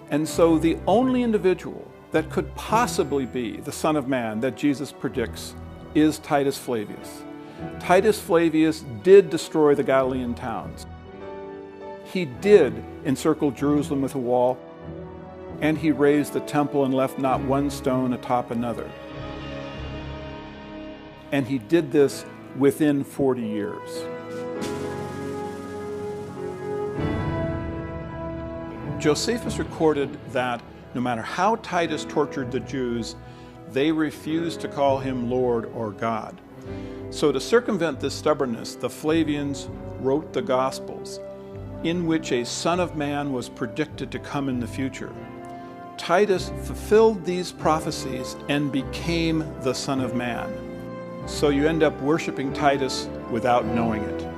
And so the only individual that could possibly be the Son of Man that Jesus predicts is Titus Flavius. Titus Flavius did destroy the Galilean towns. He did encircle Jerusalem with a wall, and he razed the temple and left not one stone atop another. And he did this within 40 years. Josephus recorded that no matter how Titus tortured the Jews, they refused to call him Lord or God. So to circumvent this stubbornness, the Flavians wrote the Gospels, in which a Son of Man was predicted to come in the future. Titus fulfilled these prophecies and became the Son of Man. So you end up worshiping Titus without knowing it.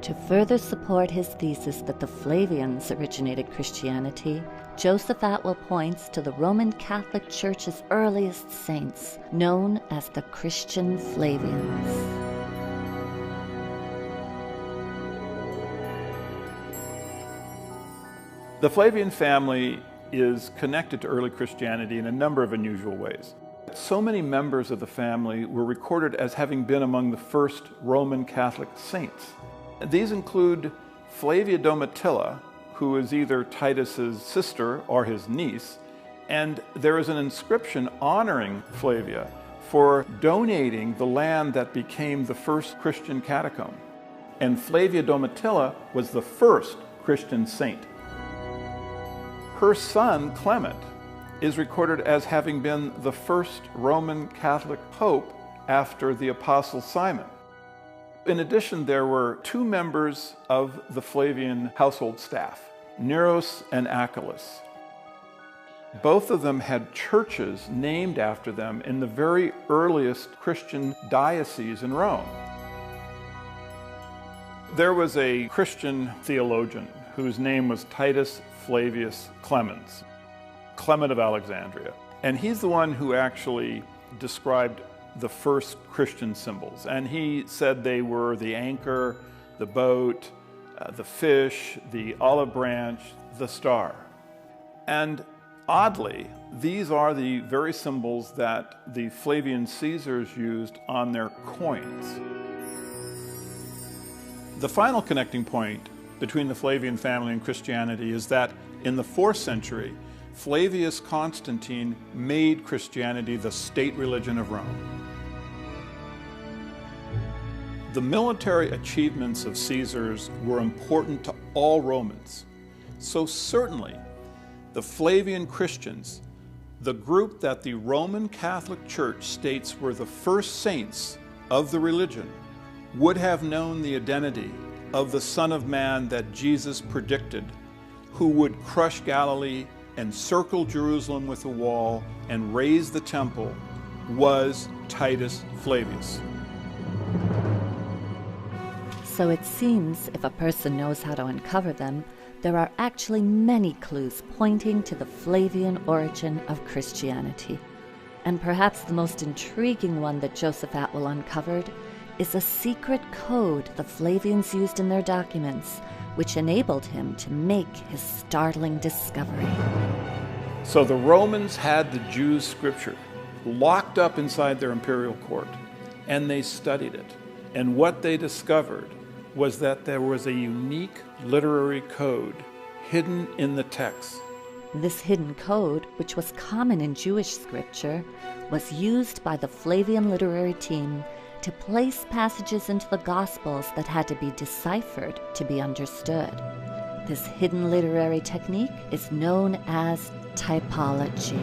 To further support his thesis that the Flavians originated Christianity, Joseph Atwill points to the Roman Catholic Church's earliest saints, known as the Christian Flavians. The Flavian family is connected to early Christianity in a number of unusual ways. So many members of the family were recorded as having been among the first Roman Catholic saints. These include Flavia Domitilla, who is either Titus's sister or his niece, and there is an inscription honoring Flavia for donating the land that became the first Christian catacomb. And Flavia Domitilla was the first Christian saint. Her son, Clement, is recorded as having been the first Roman Catholic pope after the Apostle Simon. In addition, there were two members of the Flavian household staff, Neros and Achilles. Both of them had churches named after them in the very earliest Christian dioceses in Rome. There was a Christian theologian whose name was Titus Flavius Clemens, Clement of Alexandria. And he's the one who actually described the first Christian symbols. And he said they were the anchor, the boat, the fish, the olive branch, the star. And oddly, these are the very symbols that the Flavian Caesars used on their coins. The final connecting point between the Flavian family and Christianity is that in the 4th century, Flavius Constantine made Christianity the state religion of Rome. The military achievements of Caesars were important to all Romans. So certainly, the Flavian Christians, the group that the Roman Catholic Church states were the first saints of the religion, would have known the identity of the Son of Man that Jesus predicted, who would crush Galilee, encircle Jerusalem with a wall, and raise the temple, was Titus Flavius. So it seems if a person knows how to uncover them, there are actually many clues pointing to the Flavian origin of Christianity. And perhaps the most intriguing one that Joseph Atwill uncovered is a secret code the Flavians used in their documents, which enabled him to make his startling discovery. So the Romans had the Jews' scripture locked up inside their imperial court, and they studied it. And what they discovered was that there was a unique literary code hidden in the text. This hidden code, which was common in Jewish scripture, was used by the Flavian literary team to place passages into the Gospels that had to be deciphered to be understood. This hidden literary technique is known as typology.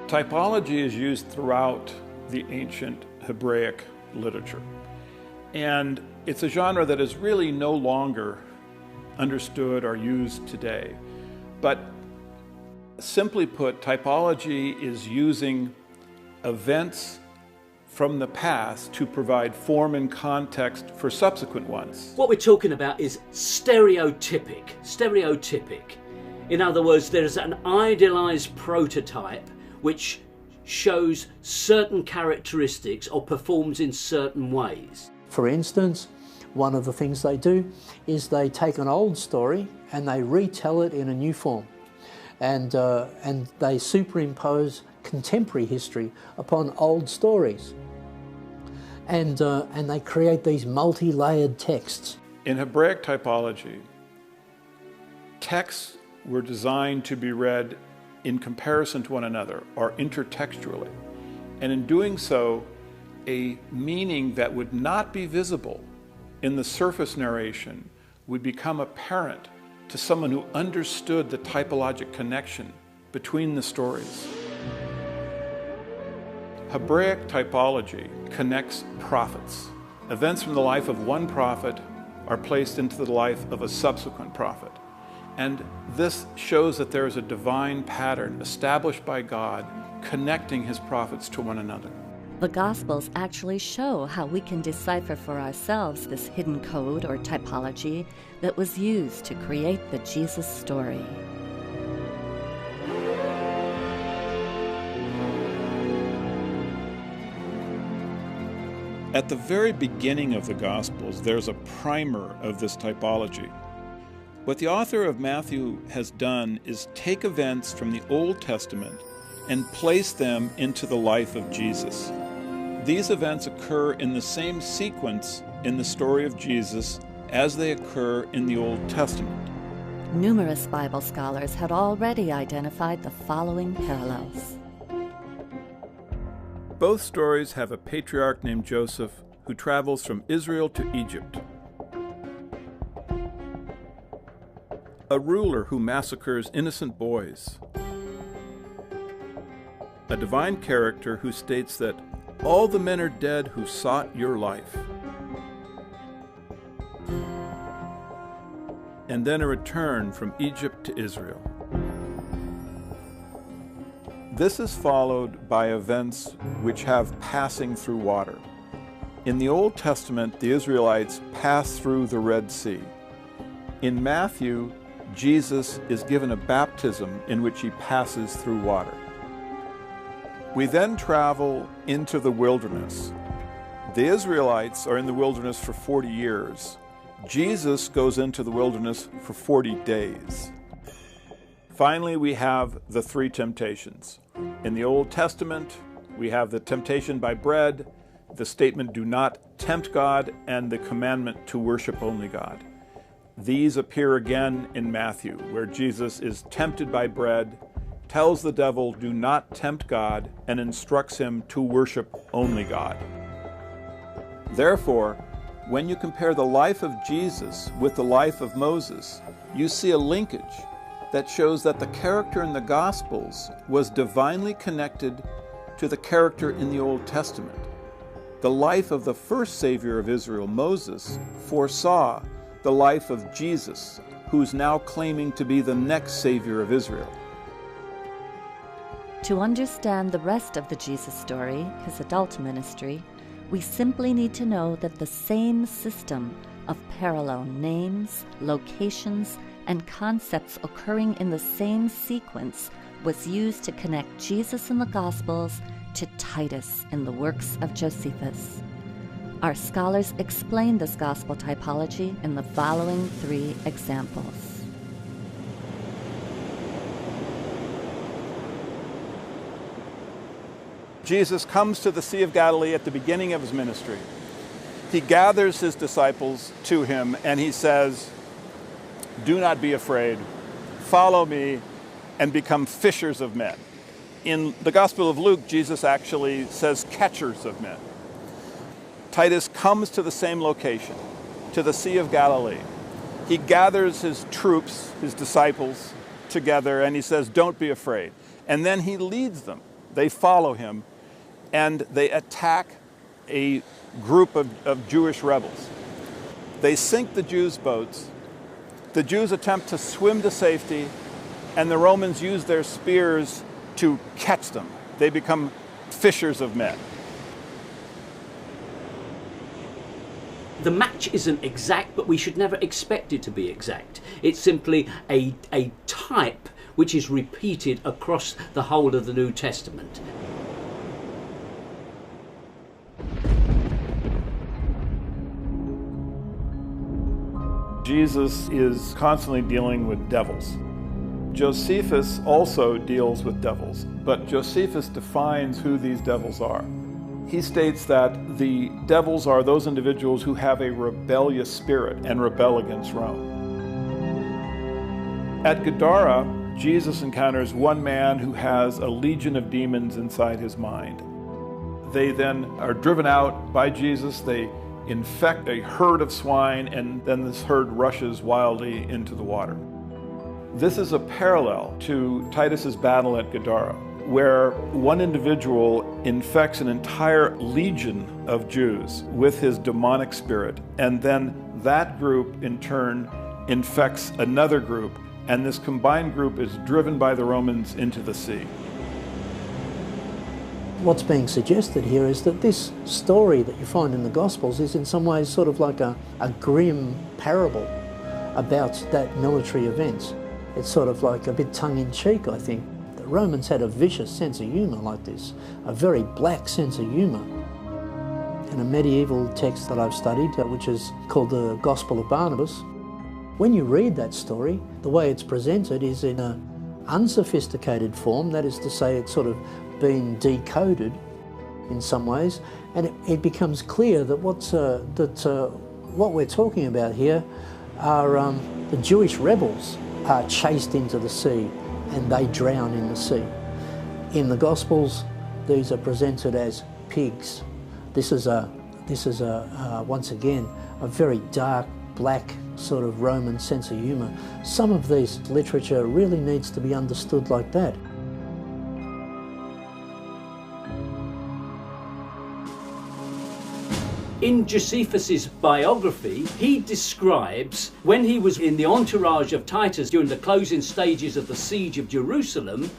Typology is used throughout the ancient Hebraic literature. And it's a genre that is really no longer understood or used today. But simply put, typology is using events from the past to provide form and context for subsequent ones. What we're talking about is stereotypic. In other words, there's an idealized prototype which shows certain characteristics or performs in certain ways. For instance, one of the things they do is they take an old story and they retell it in a new form. And they superimpose contemporary history upon old stories. And they create these multi-layered texts. In Hebraic typology, texts were designed to be read in comparison to one another, or intertextually. And in doing so, a meaning that would not be visible in the surface narration would become apparent to someone who understood the typologic connection between the stories. Hebraic typology connects prophets. Events from the life of one prophet are placed into the life of a subsequent prophet. And this shows that there is a divine pattern established by God connecting his prophets to one another. The Gospels actually show how we can decipher for ourselves this hidden code or typology that was used to create the Jesus story. At the very beginning of the Gospels, there's a primer of this typology. What the author of Matthew has done is take events from the Old Testament and place them into the life of Jesus. These events occur in the same sequence in the story of Jesus as they occur in the Old Testament. Numerous Bible scholars had already identified the following parallels. Both stories have a patriarch named Joseph who travels from Israel to Egypt, a ruler who massacres innocent boys, a divine character who states that all the men are dead who sought your life, and then a return from Egypt to Israel. This is followed by events which have passing through water. In the Old Testament, the Israelites pass through the Red Sea. In Matthew, Jesus is given a baptism in which he passes through water. We then travel into the wilderness. The Israelites are in the wilderness for 40 years. Jesus goes into the wilderness for 40 days. Finally, we have the three temptations. In the Old Testament, we have the temptation by bread, the statement, "Do not tempt God," and the commandment to worship only God. These appear again in Matthew, where Jesus is tempted by bread, tells the devil, "Do not tempt God," and instructs him to worship only God. Therefore, when you compare the life of Jesus with the life of Moses, you see a linkage that shows that the character in the Gospels was divinely connected to the character in the Old Testament. The life of the first Savior of Israel, Moses, foresaw the life of Jesus, who's now claiming to be the next Savior of Israel. To understand the rest of the Jesus story, his adult ministry, we simply need to know that the same system of parallel names, locations, and concepts occurring in the same sequence was used to connect Jesus in the Gospels to Titus in the works of Josephus. Our scholars explain this gospel typology in the following 3 examples. Jesus comes to the Sea of Galilee at the beginning of his ministry. He gathers his disciples to him and he says, "Do not be afraid, follow me and become fishers of men." In the Gospel of Luke, Jesus actually says catchers of men. Titus comes to the same location, to the Sea of Galilee. He gathers his troops, his disciples, together and he says, "Don't be afraid." And then he leads them. They follow him and they attack a group of Jewish rebels. They sink the Jews' boats. The Jews attempt to swim to safety, and the Romans use their spears to catch them. They become fishers of men. The match isn't exact, but we should never expect it to be exact. It's simply a type which is repeated across the whole of the New Testament. Jesus is constantly dealing with devils. Josephus also deals with devils, but Josephus defines who these devils are. He states that the devils are those individuals who have a rebellious spirit and rebel against Rome. At Gadara, Jesus encounters one man who has a legion of demons inside his mind. They then are driven out by Jesus. They infect a herd of swine, and then this herd rushes wildly into the water. This is a parallel to Titus's battle at Gadara, where one individual infects an entire legion of Jews with his demonic spirit, and then that group in turn infects another group, and this combined group is driven by the Romans into the sea. What's being suggested here is that this story that you find in the Gospels is in some ways sort of like a grim parable about that military event. It's sort of like a bit tongue-in-cheek, I think. The Romans had a vicious sense of humour like this, a very black sense of humour. In a medieval text that I've studied, which is called the Gospel of Barnabas, when you read that story, the way it's presented is in an unsophisticated form, that is to say it's sort of been decoded in some ways, and it becomes clear that what we're talking about here are the Jewish rebels are chased into the sea and they drown in the sea. In the Gospels, these are presented as pigs. This is once again a very dark, black sort of Roman sense of humour. Some of this literature really needs to be understood like that. In Josephus's biography, he describes when he was in the entourage of Titus during the closing stages of the siege of Jerusalem,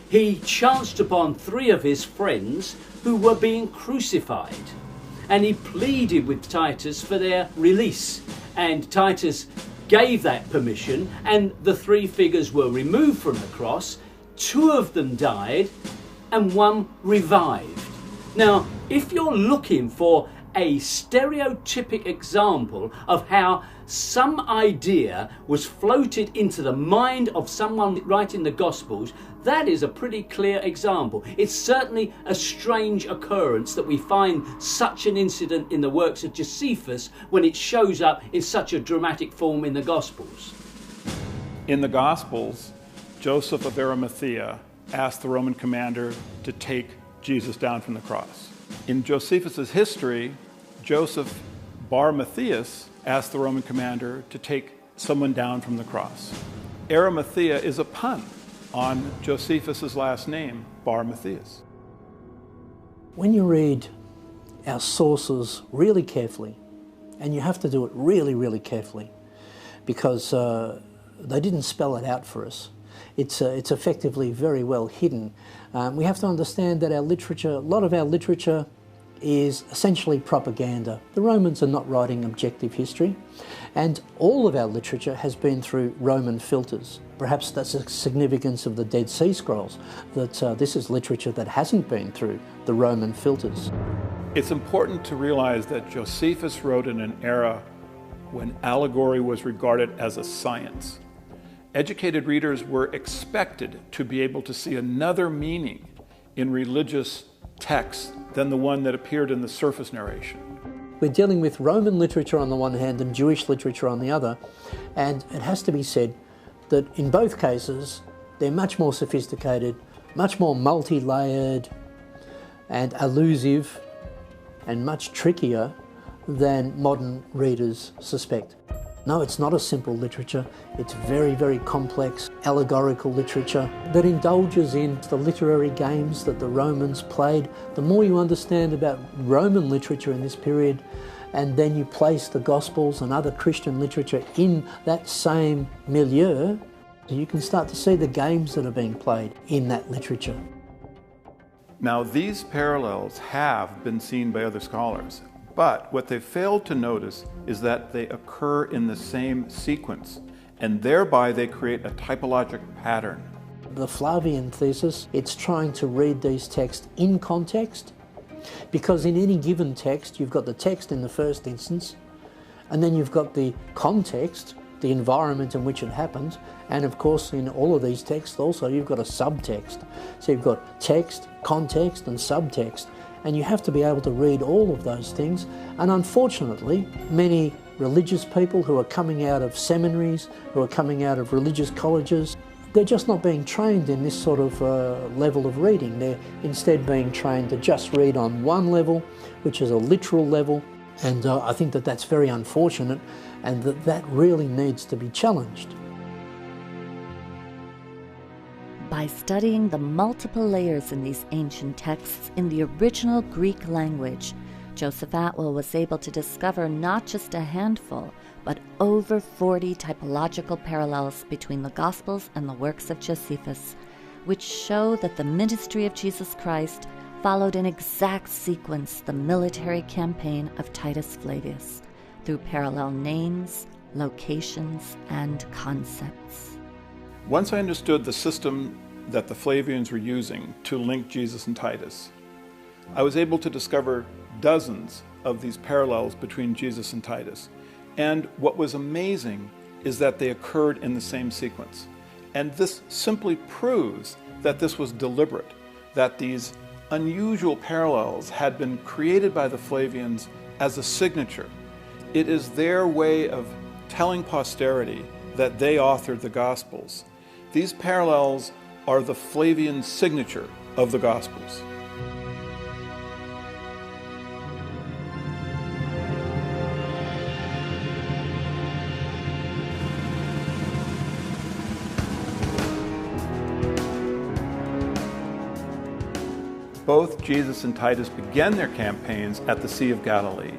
he chanced upon 3 of his friends who were being crucified. And he pleaded with Titus for their release. And Titus gave that permission, and the 3 figures were removed from the cross. 2 of them died, and 1 revived. Now, if you're looking for a stereotypic example of how some idea was floated into the mind of someone writing the Gospels, that is a pretty clear example. It's certainly a strange occurrence that we find such an incident in the works of Josephus when it shows up in such a dramatic form in the Gospels. In the Gospels, Joseph of Arimathea asked the Roman commander to take Jesus down from the cross. In Josephus's history, Joseph Bar Matthias asked the Roman commander to take someone down from the cross. Arimathea is a pun on Josephus' last name, Bar Matthias. When you read our sources really carefully, and you have to do it really, really carefully, because they didn't spell it out for us. It's effectively very well hidden. We have to understand that our literature, a lot of our literature is essentially propaganda. The Romans are not writing objective history, and all of our literature has been through Roman filters. Perhaps that's the significance of the Dead Sea Scrolls, that this is literature that hasn't been through the Roman filters. It's important to realize that Josephus wrote in an era when allegory was regarded as a science. Educated readers were expected to be able to see another meaning in religious texts than the one that appeared in the surface narration. We're dealing with Roman literature on the one hand and Jewish literature on the other, and it has to be said that in both cases they're much more sophisticated, much more multi-layered and allusive and much trickier than modern readers suspect. No, it's not a simple literature. It's very, very complex, allegorical literature that indulges in the literary games that the Romans played. The more you understand about Roman literature in this period, and then you place the Gospels and other Christian literature in that same milieu, you can start to see the games that are being played in that literature. Now, these parallels have been seen by other scholars, but what they failed to notice is that they occur in the same sequence, and thereby they create a typologic pattern. The Flavian thesis, it's trying to read these texts in context, because in any given text, you've got the text in the first instance, and then you've got the context, the environment in which it happened, and of course in all of these texts also you've got a subtext. So you've got text, context and subtext, and you have to be able to read all of those things. And unfortunately, many religious people who are coming out of seminaries, who are coming out of religious colleges, they're just not being trained in this sort of level of reading. They're instead being trained to just read on one level, which is a literal level, and I think that that's very unfortunate, and that really needs to be challenged. By studying the multiple layers in these ancient texts in the original Greek language, Joseph Atwill was able to discover not just a handful, but over 40 typological parallels between the Gospels and the works of Josephus, which show that the ministry of Jesus Christ followed in exact sequence the military campaign of Titus Flavius, through parallel names, locations, and concepts. Once I understood the system that the Flavians were using to link Jesus and Titus, I was able to discover dozens of these parallels between Jesus and Titus. And what was amazing is that they occurred in the same sequence. And this simply proves that this was deliberate, that these unusual parallels had been created by the Flavians as a signature. It is their way of telling posterity that they authored the Gospels. These parallels are the Flavian signature of the Gospels. Both Jesus and Titus began their campaigns at the Sea of Galilee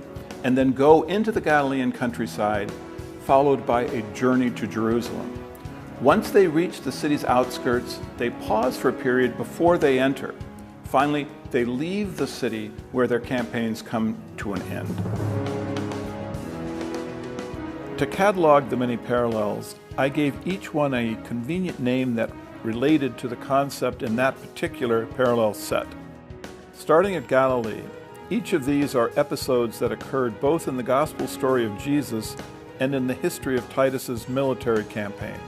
and then go into the Galilean countryside, followed by a journey to Jerusalem. Once they reach the city's outskirts, they pause for a period before they enter. Finally, they leave the city where their campaigns come to an end. To catalog the many parallels, I gave each one a convenient name that related to the concept in that particular parallel set. Starting at Galilee, each of these are episodes that occurred both in the gospel story of Jesus and in the history of Titus's military campaign.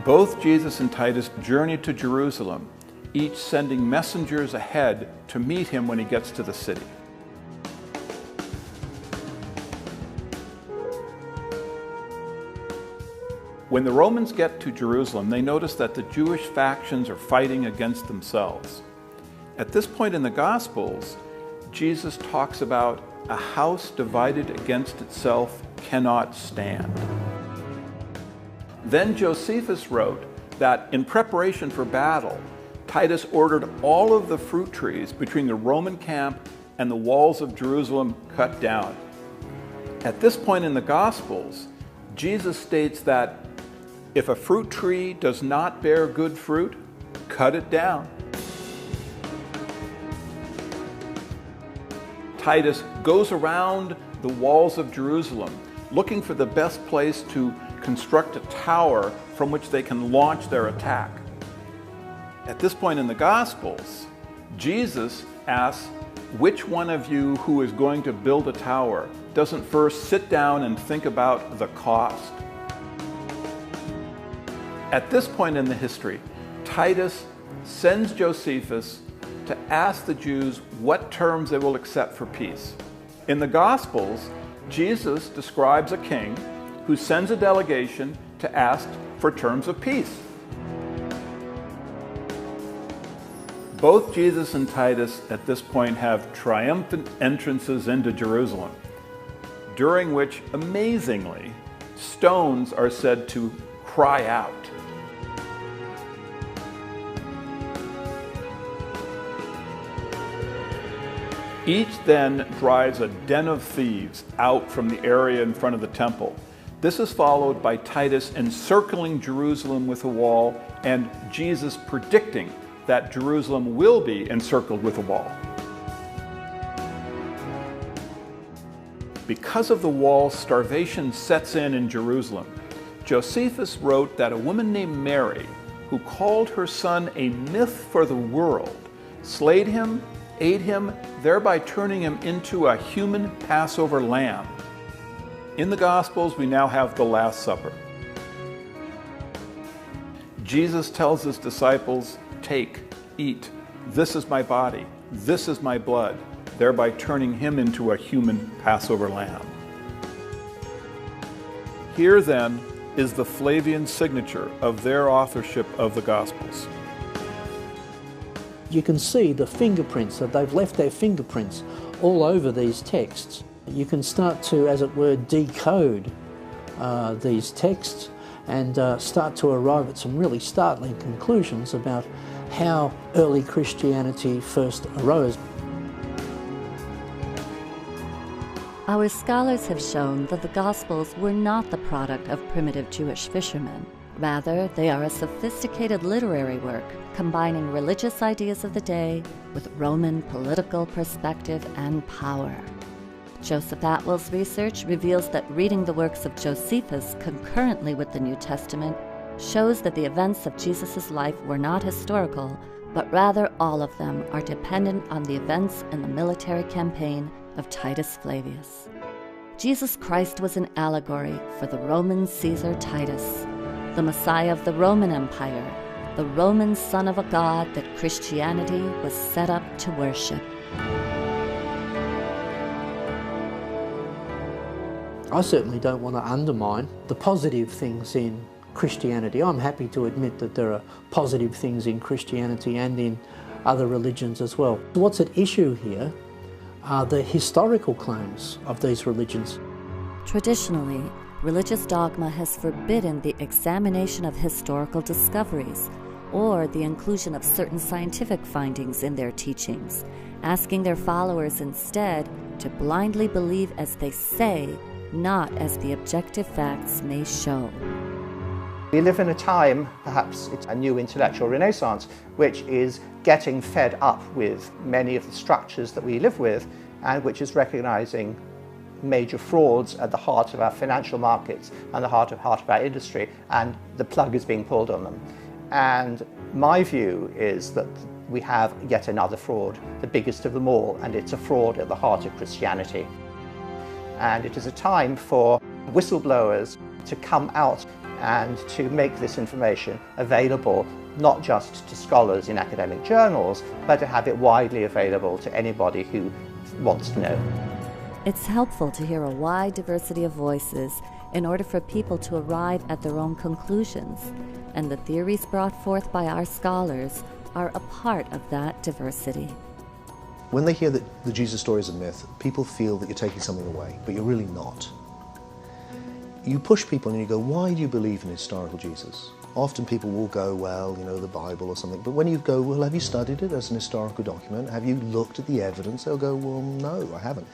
Both Jesus and Titus journeyed to Jerusalem, each sending messengers ahead to meet him when he gets to the city. When the Romans get to Jerusalem, they notice that the Jewish factions are fighting against themselves. At this point in the Gospels, Jesus talks about a house divided against itself cannot stand. Then Josephus wrote that in preparation for battle, Titus ordered all of the fruit trees between the Roman camp and the walls of Jerusalem cut down. At this point in the Gospels, Jesus states that if a fruit tree does not bear good fruit, cut it down. Titus goes around the walls of Jerusalem looking for the best place to construct a tower from which they can launch their attack. At this point in the Gospels, Jesus asks, which one of you who is going to build a tower doesn't first sit down and think about the cost? At this point in the history, Titus sends Josephus to ask the Jews what terms they will accept for peace. In the Gospels, Jesus describes a king who sends a delegation to ask for terms of peace. Both Jesus and Titus at this point have triumphant entrances into Jerusalem, during which, amazingly, stones are said to cry out. Each then drives a den of thieves out from the area in front of the temple. This is followed by Titus encircling Jerusalem with a wall and Jesus predicting that Jerusalem will be encircled with a wall. Because of the wall, starvation sets in Jerusalem. Josephus wrote that a woman named Mary, who called her son a myth for the world, slayed him, ate him, thereby turning him into a human Passover lamb. In the Gospels, we now have the Last Supper. Jesus tells his disciples, "Take, eat, this is my body, this is my blood," thereby turning him into a human Passover lamb. Here then is the Flavian signature of their authorship of the Gospels. You can see the fingerprints, that they've left their fingerprints all over these texts. You can start to, as it were, decode these texts and start to arrive at some really startling conclusions about how early Christianity first arose. Our scholars have shown that the Gospels were not the product of primitive Jewish fishermen. Rather, they are a sophisticated literary work combining religious ideas of the day with Roman political perspective and power. Joseph Atwell's research reveals that reading the works of Josephus concurrently with the New Testament shows that the events of Jesus' life were not historical, but rather all of them are dependent on the events in the military campaign of Titus Flavius. Jesus Christ was an allegory for the Roman Caesar Titus, the Messiah of the Roman Empire, the Roman son of a god that Christianity was set up to worship. I certainly don't want to undermine the positive things in Christianity. I'm happy to admit that there are positive things in Christianity and in other religions as well. What's at issue here are the historical claims of these religions. Traditionally, religious dogma has forbidden the examination of historical discoveries or the inclusion of certain scientific findings in their teachings, asking their followers instead to blindly believe as they say, not as the objective facts may show. We live in a time, perhaps it's a new intellectual renaissance, which is getting fed up with many of the structures that we live with and which is recognizing major frauds at the heart of our financial markets and the heart of our industry, and the plug is being pulled on them. And my view is that we have yet another fraud, the biggest of them all, and it's a fraud at the heart of Christianity. And it is a time for whistleblowers to come out and to make this information available not just to scholars in academic journals, but to have it widely available to anybody who wants to know. It's helpful to hear a wide diversity of voices in order for people to arrive at their own conclusions, and the theories brought forth by our scholars are a part of that diversity. When they hear that the Jesus story is a myth, people feel that you're taking something away, but you're really not. You push people and you go, why do you believe in historical Jesus? Often people will go, well, you know, the Bible or something. But when you go, well, have you studied it as an historical document? Have you looked at the evidence? They'll go, well, no, I haven't.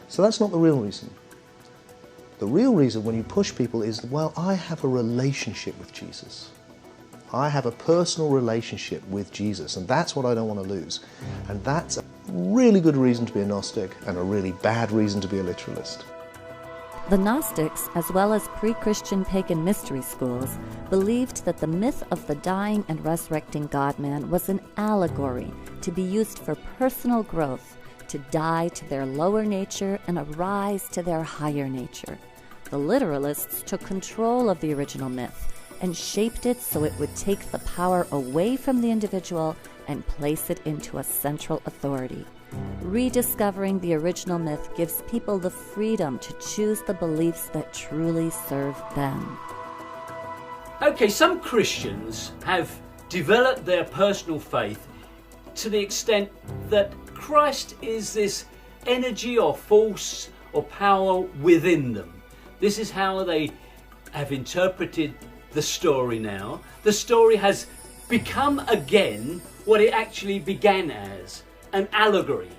So that's not the real reason. The real reason when you push people is, well, I have a relationship with Jesus. I have a personal relationship with Jesus, and that's what I don't want to lose. And that's a really good reason to be a Gnostic and a really bad reason to be a literalist. The Gnostics, as well as pre-Christian pagan mystery schools, believed that the myth of the dying and resurrecting God-man was an allegory to be used for personal growth, to die to their lower nature and arise to their higher nature. The literalists took control of the original myth and shaped it so it would take the power away from the individual and place it into a central authority. Rediscovering the original myth gives people the freedom to choose the beliefs that truly serve them. Okay, some Christians have developed their personal faith to the extent that Christ is this energy or force or power within them. This is how they have interpreted the story now. The story has become again what it actually began as, an allegory.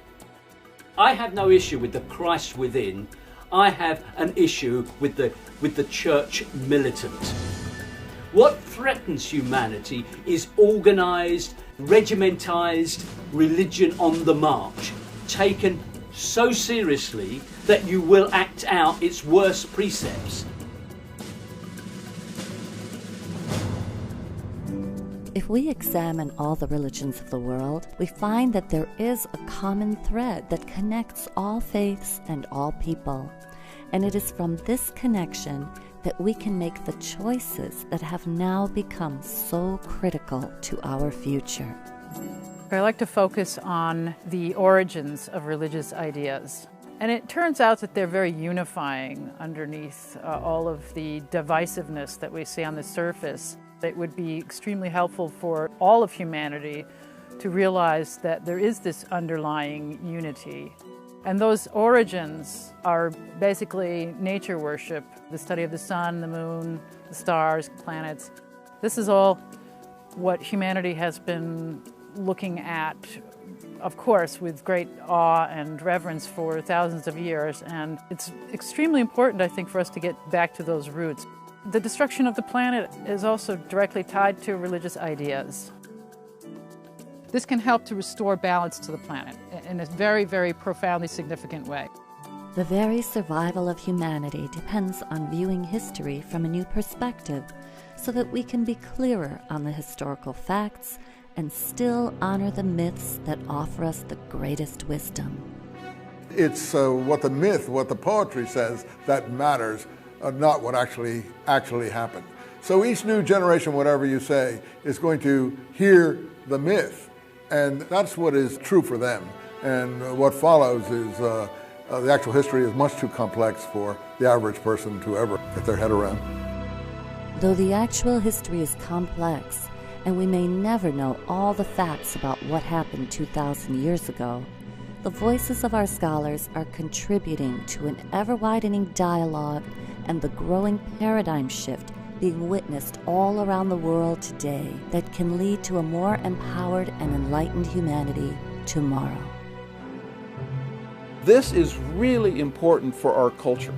I have no issue with the Christ within. I have an issue with the church militant. What threatens humanity is organised, regimentised religion on the march, taken so seriously that you will act out its worst precepts. If we examine all the religions of the world, we find that there is a common thread that connects all faiths and all people. And it is from this connection that we can make the choices that have now become so critical to our future. I like to focus on the origins of religious ideas. And it turns out that they're very unifying underneath all of the divisiveness that we see on the surface. It would be extremely helpful for all of humanity to realize that there is this underlying unity. And those origins are basically nature worship, the study of the sun, the moon, the stars, planets. This is all what humanity has been looking at, of course, with great awe and reverence for thousands of years. And it's extremely important, I think, for us to get back to those roots. The destruction of the planet is also directly tied to religious ideas. This can help to restore balance to the planet in a very, very profoundly significant way. The very survival of humanity depends on viewing history from a new perspective so that we can be clearer on the historical facts and still honor the myths that offer us the greatest wisdom. It's what the myth, what the poetry says that matters, not what actually happened. So each new generation, whatever you say, is going to hear the myth, and that's what is true for them. And what follows is the actual history is much too complex for the average person to ever get their head around. Though the actual history is complex, and we may never know all the facts about what happened 2,000 years ago, the voices of our scholars are contributing to an ever-widening dialogue and the growing paradigm shift being witnessed all around the world today that can lead to a more empowered and enlightened humanity tomorrow. This is really important for our culture,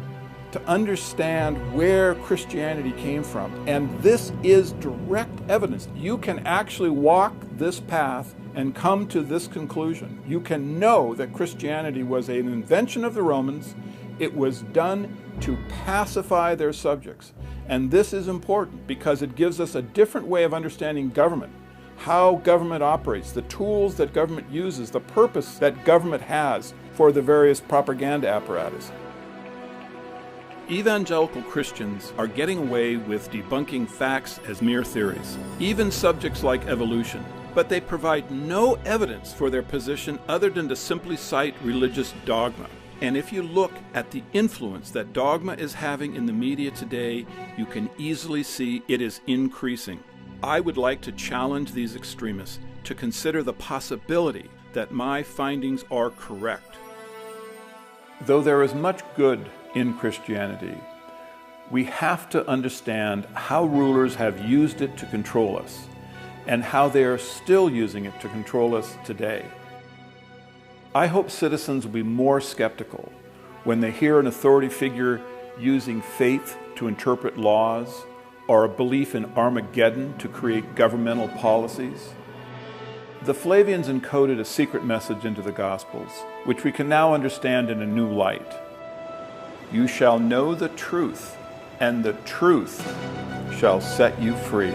to understand where Christianity came from. And this is direct evidence. You can actually walk this path and come to this conclusion. You can know that Christianity was an invention of the Romans. It was done to pacify their subjects. And this is important because it gives us a different way of understanding government, how government operates, the tools that government uses, the purpose that government has for the various propaganda apparatus. Evangelical Christians are getting away with debunking facts as mere theories, even subjects like evolution, but they provide no evidence for their position other than to simply cite religious dogma. And if you look at the influence that dogma is having in the media today, you can easily see it is increasing. I would like to challenge these extremists to consider the possibility that my findings are correct. Though there is much good in Christianity, we have to understand how rulers have used it to control us and how they are still using it to control us today. I hope citizens will be more skeptical when they hear an authority figure using faith to interpret laws or a belief in Armageddon to create governmental policies. The Flavians encoded a secret message into the Gospels, which we can now understand in a new light. You shall know the truth, and the truth shall set you free.